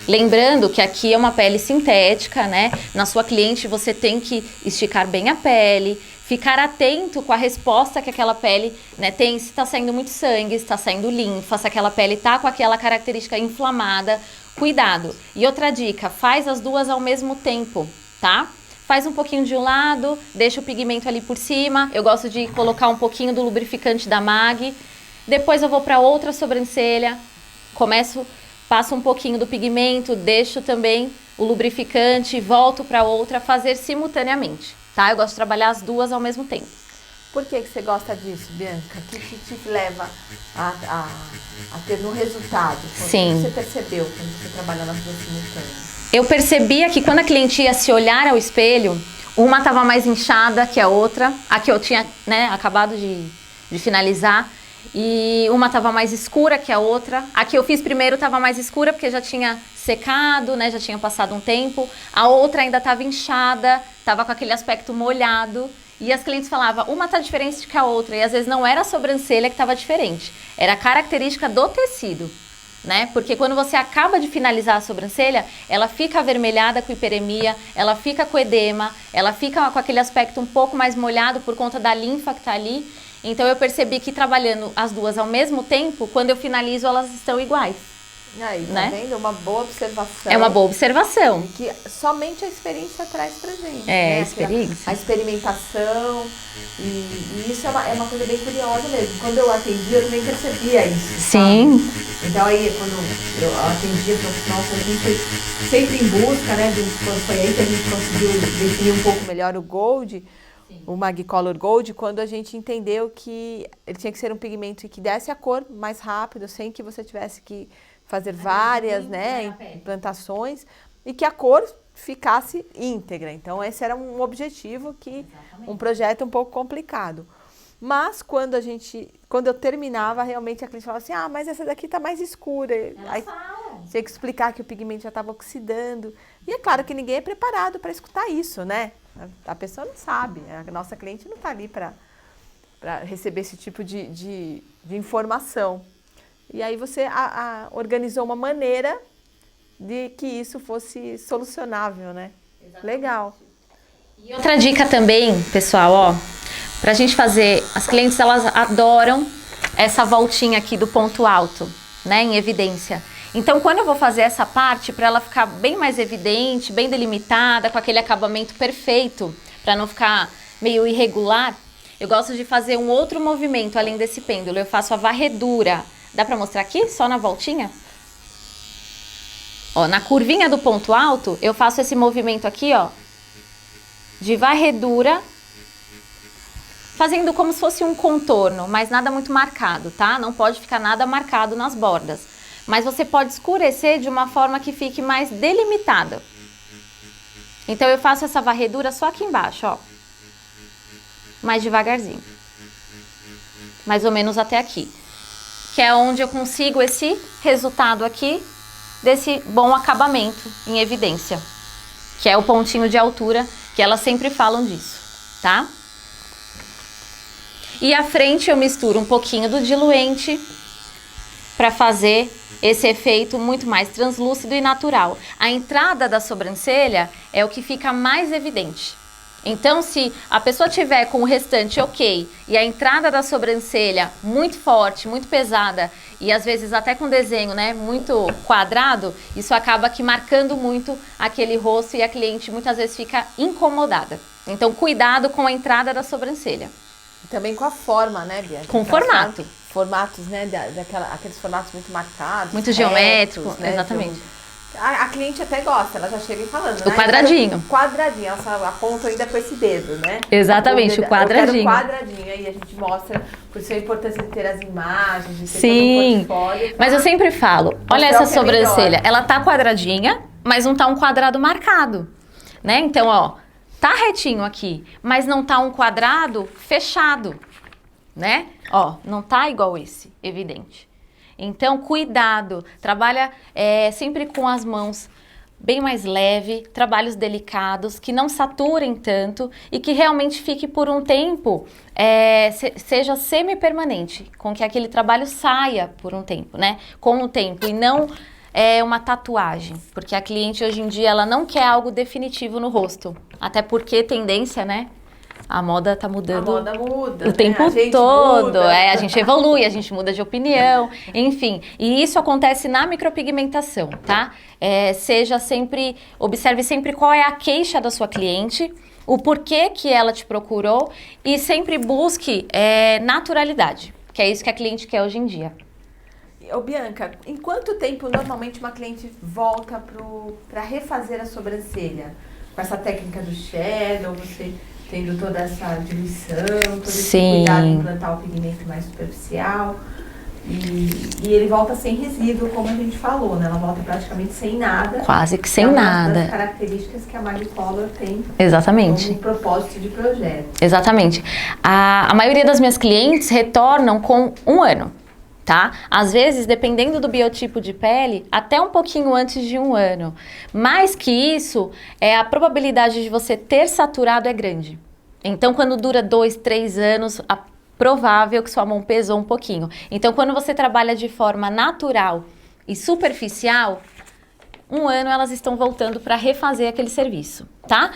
Lembrando que aqui é uma pele sintética, né? Na sua cliente você tem que esticar bem a pele, ficar atento com a resposta que aquela pele, né, tem, se está saindo muito sangue, se está saindo linfa, se aquela pele tá com aquela característica inflamada, cuidado. E outra dica, faz as duas ao mesmo tempo, tá? Faz um pouquinho de um lado, deixa o pigmento ali por cima. Eu gosto de colocar um pouquinho do lubrificante da Mag. Depois eu vou para outra sobrancelha. Passo um pouquinho do pigmento, deixo também o lubrificante, volto para outra, fazer simultaneamente, tá? Eu gosto de trabalhar as duas ao mesmo tempo. Por que você gosta disso, Bianca? O que te leva a ter no resultado? Sim. O que você percebeu quando você trabalha nas duas simultâneas? Eu percebia que quando a cliente ia se olhar ao espelho, uma estava mais inchada que a outra, a que eu tinha, né, acabado de finalizar, e uma estava mais escura que a outra. A que eu fiz primeiro estava mais escura porque já tinha secado, né, já tinha passado um tempo. A outra ainda estava inchada, estava com aquele aspecto molhado. E as clientes falavam, uma tá diferente que a outra, e às vezes não era a sobrancelha que estava diferente, era a característica do tecido. Né? Porque quando você acaba de finalizar a sobrancelha, ela fica avermelhada com hiperemia, ela fica com edema, ela fica com aquele aspecto um pouco mais molhado por conta da linfa que está ali. Então eu percebi que trabalhando as duas ao mesmo tempo, quando eu finalizo elas estão iguais. Aí, tá, né? Vendo? Uma boa observação. É uma boa observação. Que somente a experiência traz pra gente. É, né? a experiência. A experimentação. E isso é uma coisa bem curiosa mesmo. Quando eu atendi, eu também percebia isso. Sim. Sabe? Então aí, quando eu atendi, nossa, a gente foi sempre em busca, né? Quando foi aí que a gente conseguiu definir um pouco melhor o Gold, o Magicolor Gold, quando a gente entendeu que ele tinha que ser um pigmento que desse a cor mais rápido, sem que você tivesse que fazer várias, né, implantações, e que a cor ficasse íntegra. Então esse era um objetivo um projeto um pouco complicado. Mas quando eu terminava, realmente a cliente falava assim, mas essa daqui tá mais escura. Aí tinha que explicar que o pigmento já estava oxidando. E é claro que ninguém é preparado para escutar isso, né? A pessoa não sabe, a nossa cliente não está ali para receber esse tipo de informação. E aí você organizou uma maneira de que isso fosse solucionável, né? Exatamente. Legal. E outra dica também, pessoal, ó, pra gente fazer, as clientes elas adoram essa voltinha aqui do ponto alto, né, em evidência. Então, quando eu vou fazer essa parte, para ela ficar bem mais evidente, bem delimitada, com aquele acabamento perfeito, para não ficar meio irregular, eu gosto de fazer um outro movimento além desse pêndulo. Eu faço a varredura. Dá para mostrar aqui, só na voltinha? Ó, na curvinha do ponto alto, eu faço esse movimento aqui, ó, de varredura, fazendo como se fosse um contorno, mas nada muito marcado, tá? Não pode ficar nada marcado nas bordas. Mas você pode escurecer de uma forma que fique mais delimitada. Então eu faço essa varredura só aqui embaixo, ó. Mais devagarzinho. Mais ou menos até aqui. Que é onde eu consigo esse resultado aqui desse bom acabamento em evidência. Que é o pontinho de altura, que elas sempre falam disso, tá? E à frente eu misturo um pouquinho do diluente para fazer esse efeito muito mais translúcido e natural. A entrada da sobrancelha é o que fica mais evidente. Então, se a pessoa tiver com o restante ok e a entrada da sobrancelha muito forte, muito pesada e às vezes até com desenho, né, muito quadrado, isso acaba aqui marcando muito aquele rosto e a cliente muitas vezes fica incomodada. Então, cuidado com a entrada da sobrancelha. E também com a forma, né, Bia? Com o formato. Formatos, né, aqueles formatos muito marcados. Muito geométricos, né, exatamente. A cliente até gosta, ela já chega falando, o né? quadradinho. Quadradinho, ela só aponta ainda com esse dedo, né? Exatamente, o quadradinho. Eu quero quadradinho, aí a gente mostra por isso a importância de ter as imagens, de ter Sim, todo um portfólio. Tá? Mas eu sempre falo, olha essa sobrancelha, ela tá quadradinha, mas não tá um quadrado marcado, né? Então, ó, tá retinho aqui, mas não tá um quadrado fechado, né? Ó, não tá igual esse, evidente. Então, cuidado, trabalha sempre com as mãos bem mais leve, trabalhos delicados, que não saturem tanto e que realmente fique por um tempo, seja semi-permanente, com que aquele trabalho saia por um tempo, né? Com o tempo e não uma tatuagem, porque a cliente hoje em dia ela não quer algo definitivo no rosto, até porque tendência, né? A moda tá mudando. A moda muda, o tempo todo. A gente evolui, a gente muda de opinião, enfim. E isso acontece na micropigmentação, tá? Observe sempre qual é a queixa da sua cliente, o porquê que ela te procurou e sempre busque naturalidade, que é isso que a cliente quer hoje em dia. Ô Bianca, em quanto tempo normalmente uma cliente volta para refazer a sobrancelha? Com essa técnica do shadow, você tendo toda essa diluição, todo esse cuidado em implantar o pigmento mais superficial. E ele volta sem resíduo, como a gente falou, né? Ela volta praticamente sem nada. Quase que sem nada. Das características que a Maggie Color tem. Exatamente. Como propósito de projeto. Exatamente. A maioria das minhas clientes retornam com 1 ano. Tá? Às vezes, dependendo do biotipo de pele, até um pouquinho antes de 1 ano. Mais que isso, a probabilidade de você ter saturado é grande. Então, quando dura 2, 3 anos, é provável que sua mão pesou um pouquinho. Então, quando você trabalha de forma natural e superficial, 1 ano elas estão voltando para refazer aquele serviço, tá?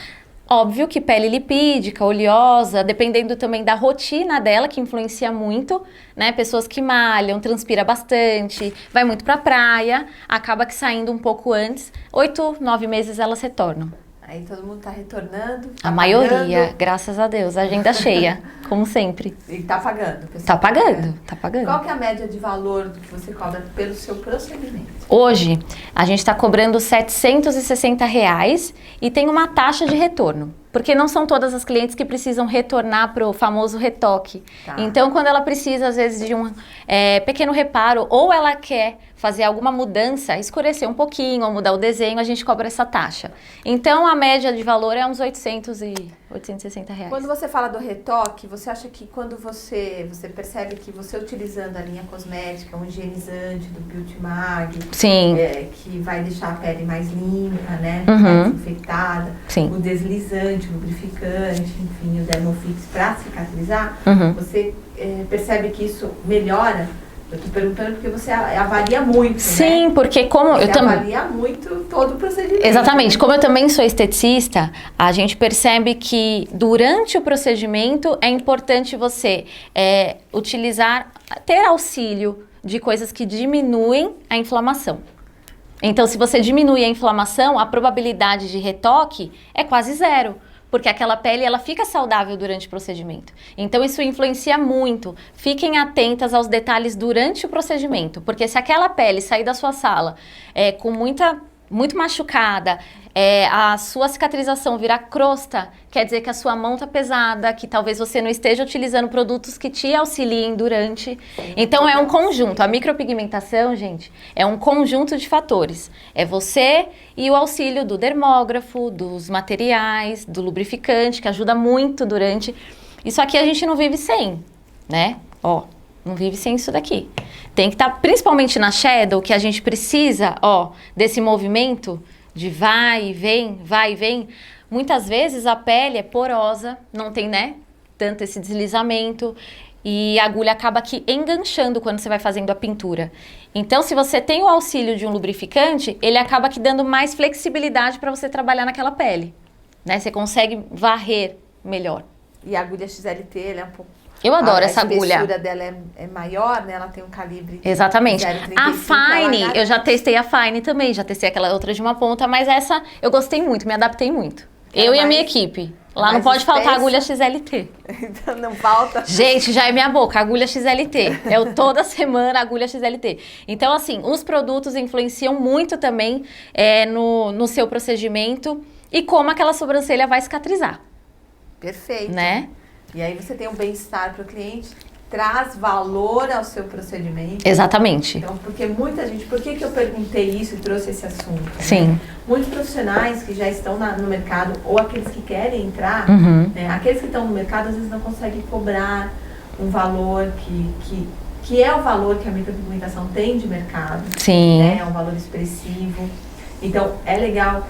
Óbvio que pele lipídica, oleosa, dependendo também da rotina dela, que influencia muito, né? Pessoas que malham, transpira bastante, vai muito pra praia, acaba que saindo um pouco antes, 8, 9 meses elas retornam. Aí todo mundo tá retornando. A maioria, graças a Deus, agenda cheia, como sempre. E tá pagando, pessoal. Tá pagando, tá pagando. Qual que é a média de valor do que você cobra pelo seu procedimento? Hoje, a gente tá cobrando R$760 e tem uma taxa de retorno. Porque não são todas as clientes que precisam retornar pro famoso retoque. Tá. Então, quando ela precisa, às vezes, de um pequeno reparo, ou ela quer fazer alguma mudança, escurecer um pouquinho ou mudar o desenho, a gente cobra essa taxa. Então, a média de valor é uns 860 reais. Quando você fala do retoque, você acha que quando você percebe que você utilizando a linha cosmética, um higienizante do Beauty Mag, Sim. Que vai deixar a pele mais limpa, né? Uhum. Mais desinfectada, Sim. o deslizante, o lubrificante, enfim, o Dermofix para cicatrizar, Uhum. você percebe que isso melhora? Eu tô perguntando porque você avalia muito, Sim, né? porque como Você eu também... avalia muito todo o procedimento. Exatamente. Como eu também sou esteticista, a gente percebe que durante o procedimento é importante você ter auxílio de coisas que diminuem a inflamação. Então, se você diminui a inflamação, a probabilidade de retoque é quase zero. Porque aquela pele, ela fica saudável durante o procedimento. Então, isso influencia muito. Fiquem atentas aos detalhes durante o procedimento. Porque se aquela pele sair da sua sala com muito machucada, a sua cicatrização virar crosta, quer dizer que a sua mão tá pesada, que talvez você não esteja utilizando produtos que te auxiliem durante. Então, é um conjunto. A micropigmentação, gente, é um conjunto de fatores. É você e o auxílio do dermógrafo, dos materiais, do lubrificante, que ajuda muito durante. Isso aqui a gente não vive sem, né? Ó, não vive sem isso daqui. Tem que estar, principalmente na shadow, que a gente precisa, desse movimento de vai e vem. Muitas vezes a pele é porosa, não tem, né, tanto esse deslizamento e a agulha acaba aqui enganchando quando você vai fazendo a pintura. Então, se você tem o auxílio de um lubrificante, ele acaba aqui dando mais flexibilidade para você trabalhar naquela pele, né? Você consegue varrer melhor. E a agulha XLT, ela é um pouco... Eu adoro essa agulha. A espessura dela é maior, né? Ela tem um calibre... Exatamente. 0,35, A Fine, eu já testei a Fine também, já testei aquela outra de uma ponta, mas essa eu gostei muito, me adaptei muito. Eu e a minha equipe. Lá não pode faltar agulha XLT. Então não falta. Gente, já é minha boca, agulha XLT. Eu toda semana agulha XLT. Então, assim, os produtos influenciam muito também no seu procedimento e como aquela sobrancelha vai cicatrizar. Perfeito. Né? E aí você tem um bem-estar para o cliente, traz valor ao seu procedimento. Exatamente. Então, porque muita gente... Por que eu perguntei isso e trouxe esse assunto? Sim. Né? Muitos profissionais que já estão no mercado, ou aqueles que querem entrar, né? Aqueles que estão no mercado, às vezes não conseguem cobrar um valor que é o valor que a micropigmentação tem de mercado. Sim. Né? É um valor expressivo. Então, é legal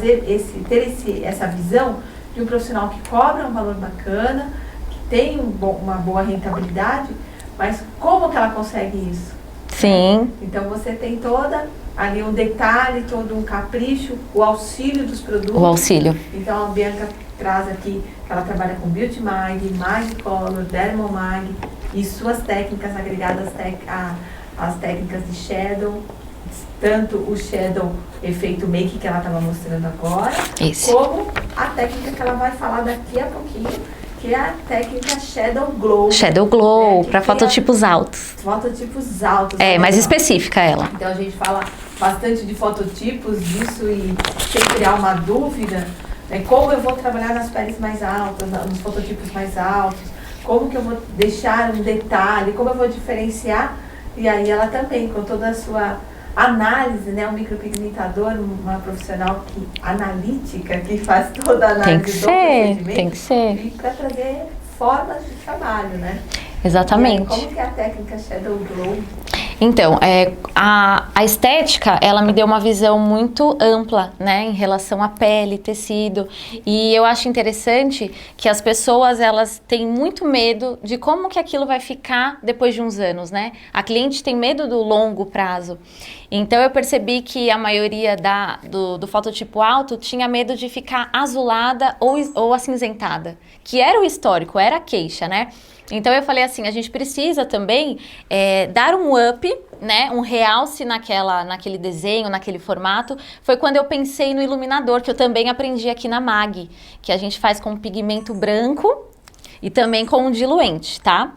ter essa visão de um profissional que cobra um valor bacana, que tem uma boa rentabilidade, mas como que ela consegue isso? Sim. Então você tem ali um detalhe, todo um capricho, o auxílio dos produtos. O auxílio. Então a Bianca traz aqui que ela trabalha com Beauty Mag, Mag Color, Dermo Mag e suas técnicas agregadas às técnicas de shadow, tanto o shadow efeito make que ela estava mostrando agora, como a técnica que ela vai falar daqui a pouquinho, que é a técnica Shadow Glow. Shadow Glow, para fototipos altos. Fototipos altos. Mais específica ela. Então a gente fala bastante de fototipos disso e sem criar uma dúvida, né, como eu vou trabalhar nas peles mais altas, nos fototipos mais altos, como que eu vou deixar um detalhe, como eu vou diferenciar. E aí ela também, com toda a sua análise, né, um micropigmentador, uma profissional analítica, que faz toda a análise do procedimento. Tem que ser. E para trazer formas de trabalho, né? Exatamente. E aí, como que é a técnica Shadow Glow? Então, a estética, ela me deu uma visão muito ampla, né, em relação à pele, tecido, e eu acho interessante que as pessoas, elas têm muito medo de como que aquilo vai ficar depois de uns anos, né? A cliente tem medo do longo prazo. Então, eu percebi que a maioria do fototipo alto tinha medo de ficar azulada ou acinzentada, que era o histórico, era a queixa, né? Então eu falei assim, a gente precisa também dar um up, né, um realce naquele desenho, naquele formato. Foi quando eu pensei no iluminador, que eu também aprendi aqui na MAG, que a gente faz com pigmento branco e também com um diluente, tá?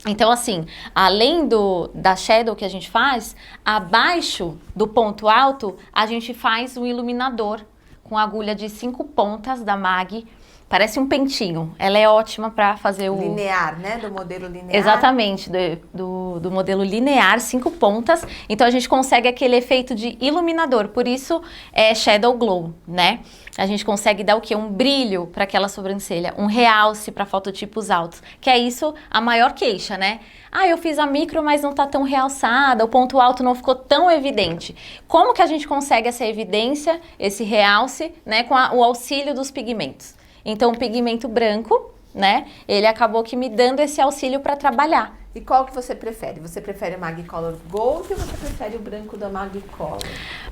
Então assim, além da shadow que a gente faz, abaixo do ponto alto, a gente faz um iluminador com agulha de 5 pontas da MAG, Parece um pentinho. Ela é ótima para fazer o... Linear, né? Do modelo linear. Exatamente, do modelo linear, 5 pontas. Então, a gente consegue aquele efeito de iluminador. Por isso, é Shadow Glow, né? A gente consegue dar o quê? Um brilho para aquela sobrancelha, um realce para fototipos altos. Que é isso a maior queixa, né? Ah, eu fiz a micro, mas não tá tão realçada, o ponto alto não ficou tão evidente. Como que a gente consegue essa evidência, esse realce, né? Com o auxílio dos pigmentos. Então, o pigmento branco, né? Ele acabou que me dando esse auxílio para trabalhar. E qual que você prefere? Você prefere o Magicolor Gold ou você prefere o branco da Magicolor?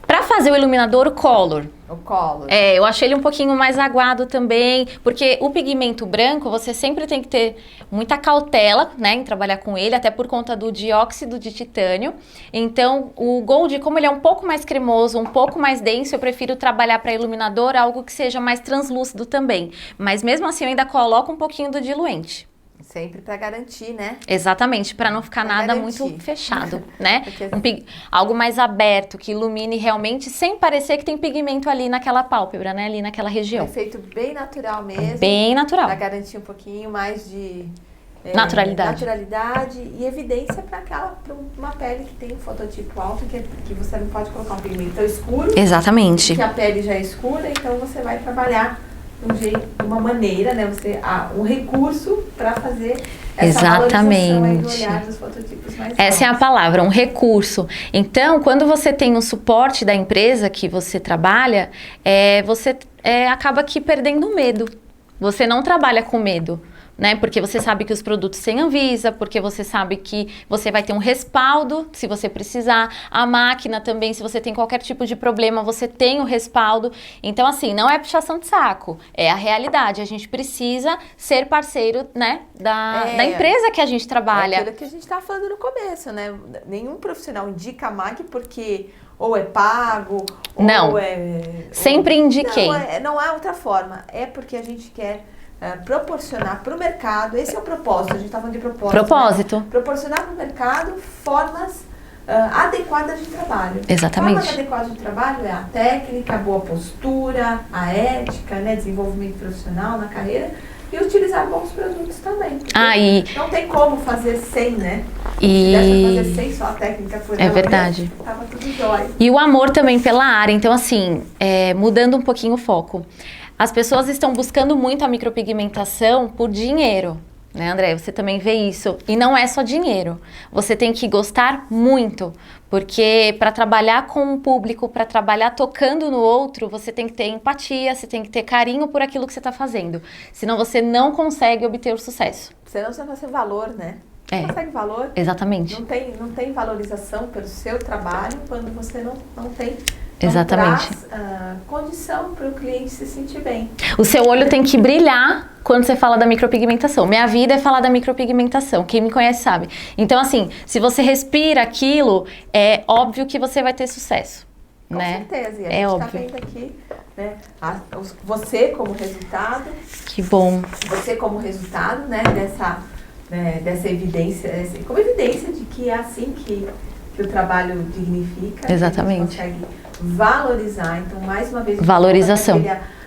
Para fazer o iluminador, o Color. O Color. É, eu achei ele um pouquinho mais aguado também, porque o pigmento branco, você sempre tem que ter muita cautela, né, em trabalhar com ele, até por conta do dióxido de titânio. Então, o Gold, como ele é um pouco mais cremoso, um pouco mais denso, eu prefiro trabalhar para iluminador algo que seja mais translúcido também. Mas mesmo assim, eu ainda coloco um pouquinho do diluente. Sempre para garantir, né? Exatamente, para não ficar nada muito fechado, né? Porque... Algo mais aberto, que ilumine realmente, sem parecer que tem pigmento ali naquela pálpebra, né? Ali naquela região. É feito bem natural mesmo. Bem natural. Para garantir um pouquinho mais de... naturalidade e evidência para uma pele que tem um fototipo alto, que você não pode colocar um pigmento tão escuro. Exatamente. Que a pele já é escura, então você vai trabalhar de uma maneira, né? Um recurso para fazer essa valorização aí do olhar dos fototipos mais altos. Essa é a palavra, um recurso. Então, quando você tem um suporte da empresa que você trabalha, você acaba aqui perdendo o medo. Você não trabalha com medo, né? Porque você sabe que os produtos têm Anvisa, porque você sabe que você vai ter um respaldo se você precisar. A máquina também, se você tem qualquer tipo de problema, você tem o respaldo. Então, assim, não é puxação de saco, é a realidade. A gente precisa ser parceiro, né, da empresa que a gente trabalha. É aquilo que a gente estava falando no começo, né? Nenhum profissional indica a MAG porque ou é pago, não, ou é... Sempre indiquei. Não há outra forma. É porque a gente quer... proporcionar para o mercado, esse é o propósito, a gente está falando de propósito. Né? Proporcionar para o mercado formas adequadas de trabalho. Exatamente. Formas adequadas de trabalho é a técnica, a boa postura, a ética, né? Desenvolvimento profissional na carreira e utilizar bons produtos também. Não tem como fazer sem, né? Se desse fazer sem só a técnica por ela verdade. Mesmo, tava tudo jóia. E o amor também pela área, então assim, mudando um pouquinho o foco. As pessoas estão buscando muito a micropigmentação por dinheiro, né, André? Você também vê isso. E não é só dinheiro. Você tem que gostar muito, porque para trabalhar com o público, para trabalhar tocando no outro, você tem que ter empatia, você tem que ter carinho por aquilo que você está fazendo. Senão você não consegue obter o sucesso. Senão você vai ser valor, né? Não consegue valor. Exatamente. Não tem valorização pelo seu trabalho quando você não tem... Exatamente. Traz condição para o cliente se sentir bem. O seu olho tem que brilhar quando você fala da micropigmentação. Minha vida é falar da micropigmentação. Quem me conhece sabe. Então, assim, se você respira aquilo, é óbvio que você vai ter sucesso. Com né? certeza. E a gente está vendo aqui, né? Você como resultado. Que bom. Você como resultado, né? Dessa evidência, como evidência de que é assim que o trabalho dignifica. Exatamente. Que a gente consegue valorizar, então mais uma vez valorização,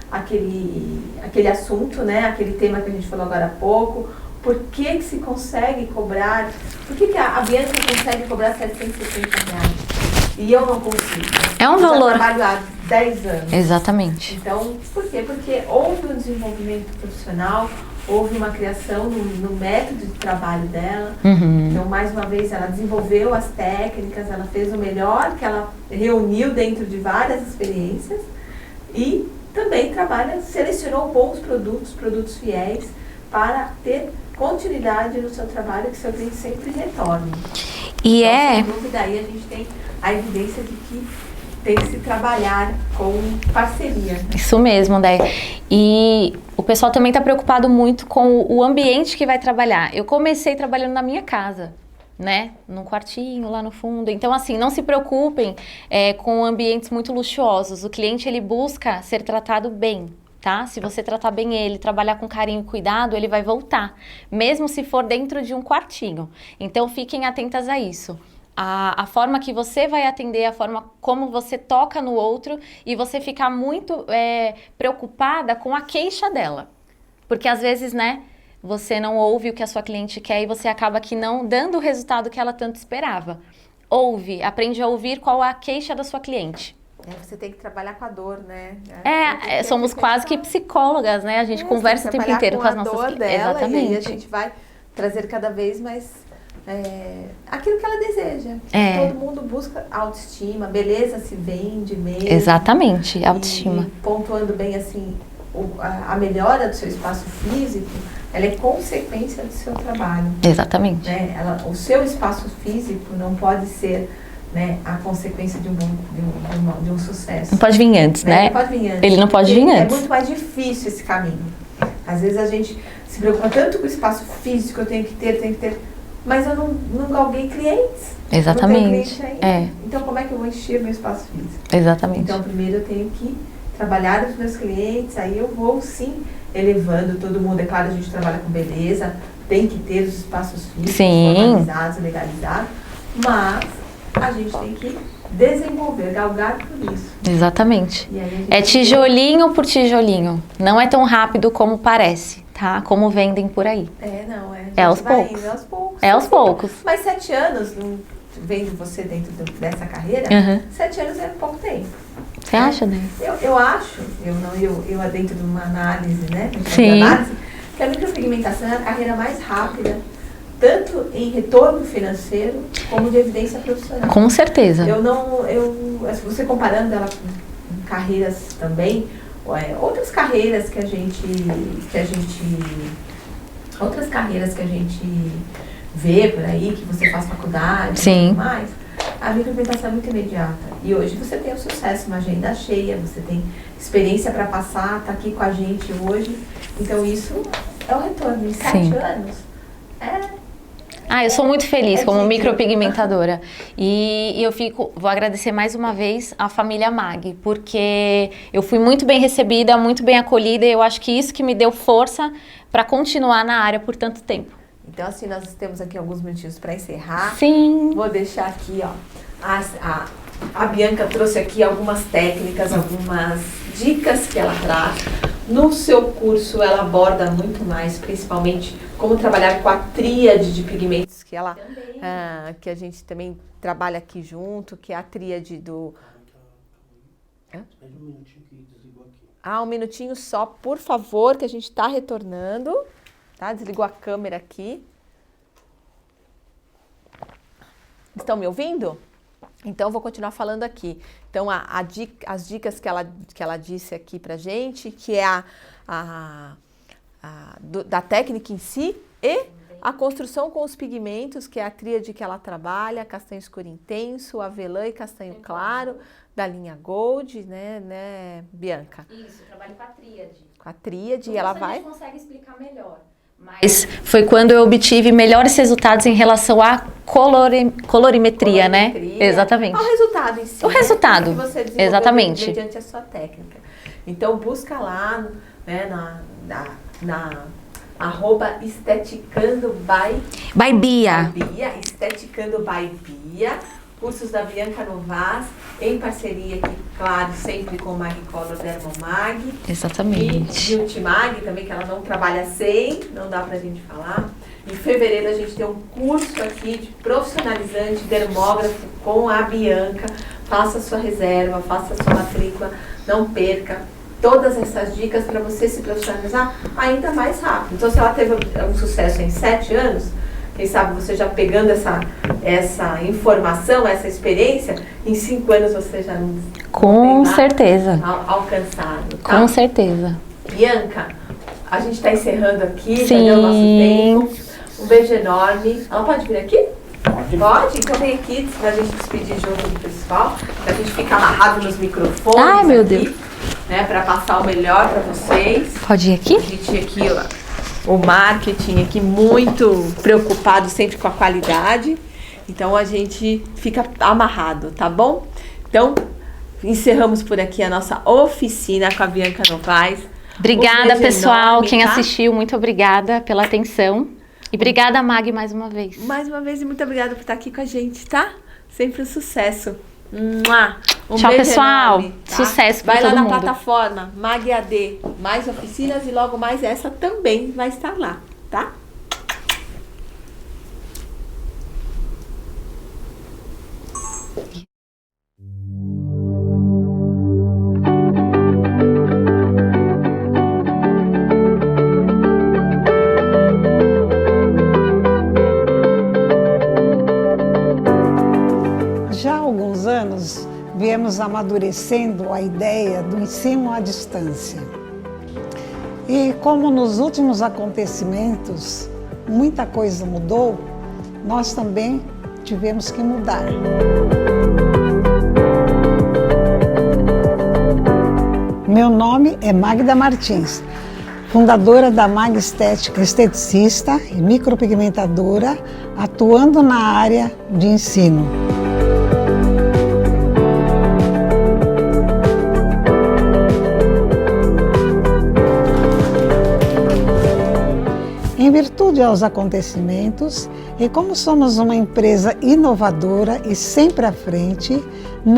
aquele assunto, né, aquele tema que a gente falou agora há pouco. Por que se consegue cobrar, por que a Bianca consegue cobrar R$760 e eu não consigo? É um valor. Eu trabalho há 10 anos. Exatamente. Então, por quê? Porque houve um desenvolvimento profissional, houve uma criação no método de trabalho dela. Uhum. Então, mais uma vez, ela desenvolveu as técnicas, ela fez o melhor que ela reuniu dentro de várias experiências e também selecionou bons produtos fiéis para ter continuidade no seu trabalho, que seu cliente sempre retorne. E então, sem dúvida, aí a gente tem a evidência de que tem que se trabalhar com parceria. Isso mesmo, André. E o pessoal também está preocupado muito com o ambiente que vai trabalhar. Eu comecei trabalhando na minha casa, né? Num quartinho lá no fundo. Então, assim, não se preocupem com ambientes muito luxuosos. O cliente, ele busca ser tratado bem, tá? Se você tratar bem ele, trabalhar com carinho e cuidado, ele vai voltar. Mesmo se for dentro de um quartinho. Então, fiquem atentas a isso. A forma que você vai atender, a forma como você toca no outro e você ficar muito preocupada com a queixa dela. Porque às vezes, né, você não ouve o que a sua cliente quer e você acaba que não dando o resultado que ela tanto esperava. Ouve, aprende a ouvir qual é a queixa da sua cliente. Você tem que trabalhar com a dor, né? Somos quase que psicólogas, né? A gente conversa o tempo inteiro com as nossas clientes. Exatamente. E aí a gente vai trazer cada vez mais aquilo que ela deseja. Todo mundo busca autoestima, beleza se vende mesmo. Exatamente, autoestima. E pontuando bem assim, a melhora do seu espaço físico, ela é consequência do seu trabalho. Exatamente. Né? O seu espaço físico não pode ser, né, a consequência de um sucesso. Não pode vir antes, né? Não pode vir antes. Ele não pode vir antes. É muito mais difícil esse caminho. Às vezes a gente se preocupa tanto com o espaço físico, eu tenho que ter, mas eu não galguei clientes. Exatamente. Não tenho cliente ainda. Então como é que eu vou encher meu espaço físico? Exatamente. Então primeiro eu tenho que trabalhar os meus clientes, aí eu vou sim elevando todo mundo. É claro, a gente trabalha com beleza, tem que ter os espaços físicos formalizados, legalizados, mas a gente tem que desenvolver, galgar por isso. Exatamente. É tijolinho por tijolinho. Não é tão rápido como parece, tá? Como vendem por aí. É aos poucos. Indo aos poucos. É aos poucos. Mas 7 anos, vendo você dentro dessa carreira, 7 anos é pouco tempo. Você acha, né? Eu acho, eu dentro de uma análise, né? Sim. Que a micropigmentação é a carreira mais rápida, tanto em retorno financeiro como de evidência profissional. Com certeza. Você comparando ela com carreiras também, outras carreiras que a gente vê por aí, que você faz faculdade e tudo mais, a micropigmentação é muito imediata. E hoje você tem o sucesso, uma agenda cheia, você tem experiência para passar, tá aqui com a gente hoje. Então isso é o retorno. Em 7 anos, eu sou muito feliz como micropigmentadora. E vou agradecer mais uma vez a família Mag, porque eu fui muito bem recebida, muito bem acolhida, e eu acho que isso que me deu força para continuar na área por tanto tempo. Então, assim, nós temos aqui alguns minutinhos para encerrar. Sim. Vou deixar aqui, ó. A Bianca trouxe aqui algumas técnicas, algumas dicas que ela traz. No seu curso, ela aborda muito mais, principalmente, como trabalhar com a tríade de pigmentos que que a gente também trabalha aqui junto, que é a tríade do... Um minutinho só, por favor, que a gente está retornando. Tá? Desligou a câmera aqui. Estão me ouvindo? Então, vou continuar falando aqui. Então, as dicas que ela disse aqui pra gente, que é da técnica em si e a construção com os pigmentos, que é a tríade que ela trabalha, castanho escuro intenso, avelã e castanho claro, da linha Gold, né, Bianca? Isso, eu trabalho com a tríade. Com a tríade, e ela vai... A gente consegue explicar melhor. Mas foi quando eu obtive melhores resultados em relação à colorimetria, né? Exatamente. O resultado em si. O resultado, que você desenvolveu exatamente. Mediante a sua técnica. Então, busca lá, né, na @esteticando by Bia. Esteticando by Bia. Cursos da Bianca Novas, em parceria aqui, claro, sempre com o Magcolor Dermomag. Exatamente. E Ultimag também, que ela não trabalha sem, não dá pra gente falar. Em fevereiro a gente tem um curso aqui de profissionalizante dermógrafo com a Bianca. Faça sua reserva, faça sua matrícula, não perca todas essas dicas para você se profissionalizar ainda mais rápido. Então, se ela teve um sucesso em 7 anos, quem sabe você já pegando essa informação, essa experiência, em 5 anos você já não Com certeza. Alcançado. Tá? Com certeza. Bianca, a gente está encerrando aqui, já Sim. deu o nosso tempo. Um beijo enorme. Ela pode vir aqui? Pode? Então vem aqui pra gente despedir junto do pessoal, pra gente ficar amarrado nos microfones. Ai, meu aqui, Deus. Né, pra passar o melhor pra vocês. Pode ir aqui? A gente aqui, o marketing aqui muito preocupado sempre com a qualidade. Então a gente fica amarrado, tá bom? Então, encerramos por aqui a nossa oficina com a Bianca Novas. Obrigada, pessoal. Enorme, Quem tá? assistiu, muito obrigada pela atenção. E obrigada, Mag, mais uma vez. Mais uma vez, e muito obrigada por estar aqui com a gente, tá? Sempre um sucesso. Um Tchau, beijo pessoal. enorme, tá? Sucesso pra Vai lá todo na mundo. plataforma Mag AD, mais oficinas e logo mais essa também vai estar lá, tá? Já há alguns anos, viemos amadurecendo a ideia do ensino à distância. E como nos últimos acontecimentos muita coisa mudou, nós também tivemos que mudar. Meu nome é Magda Martins, fundadora da Mag Estética, esteticista e micropigmentadora, atuando na área de ensino. Em virtude aos acontecimentos, e como somos uma empresa inovadora e sempre à frente, não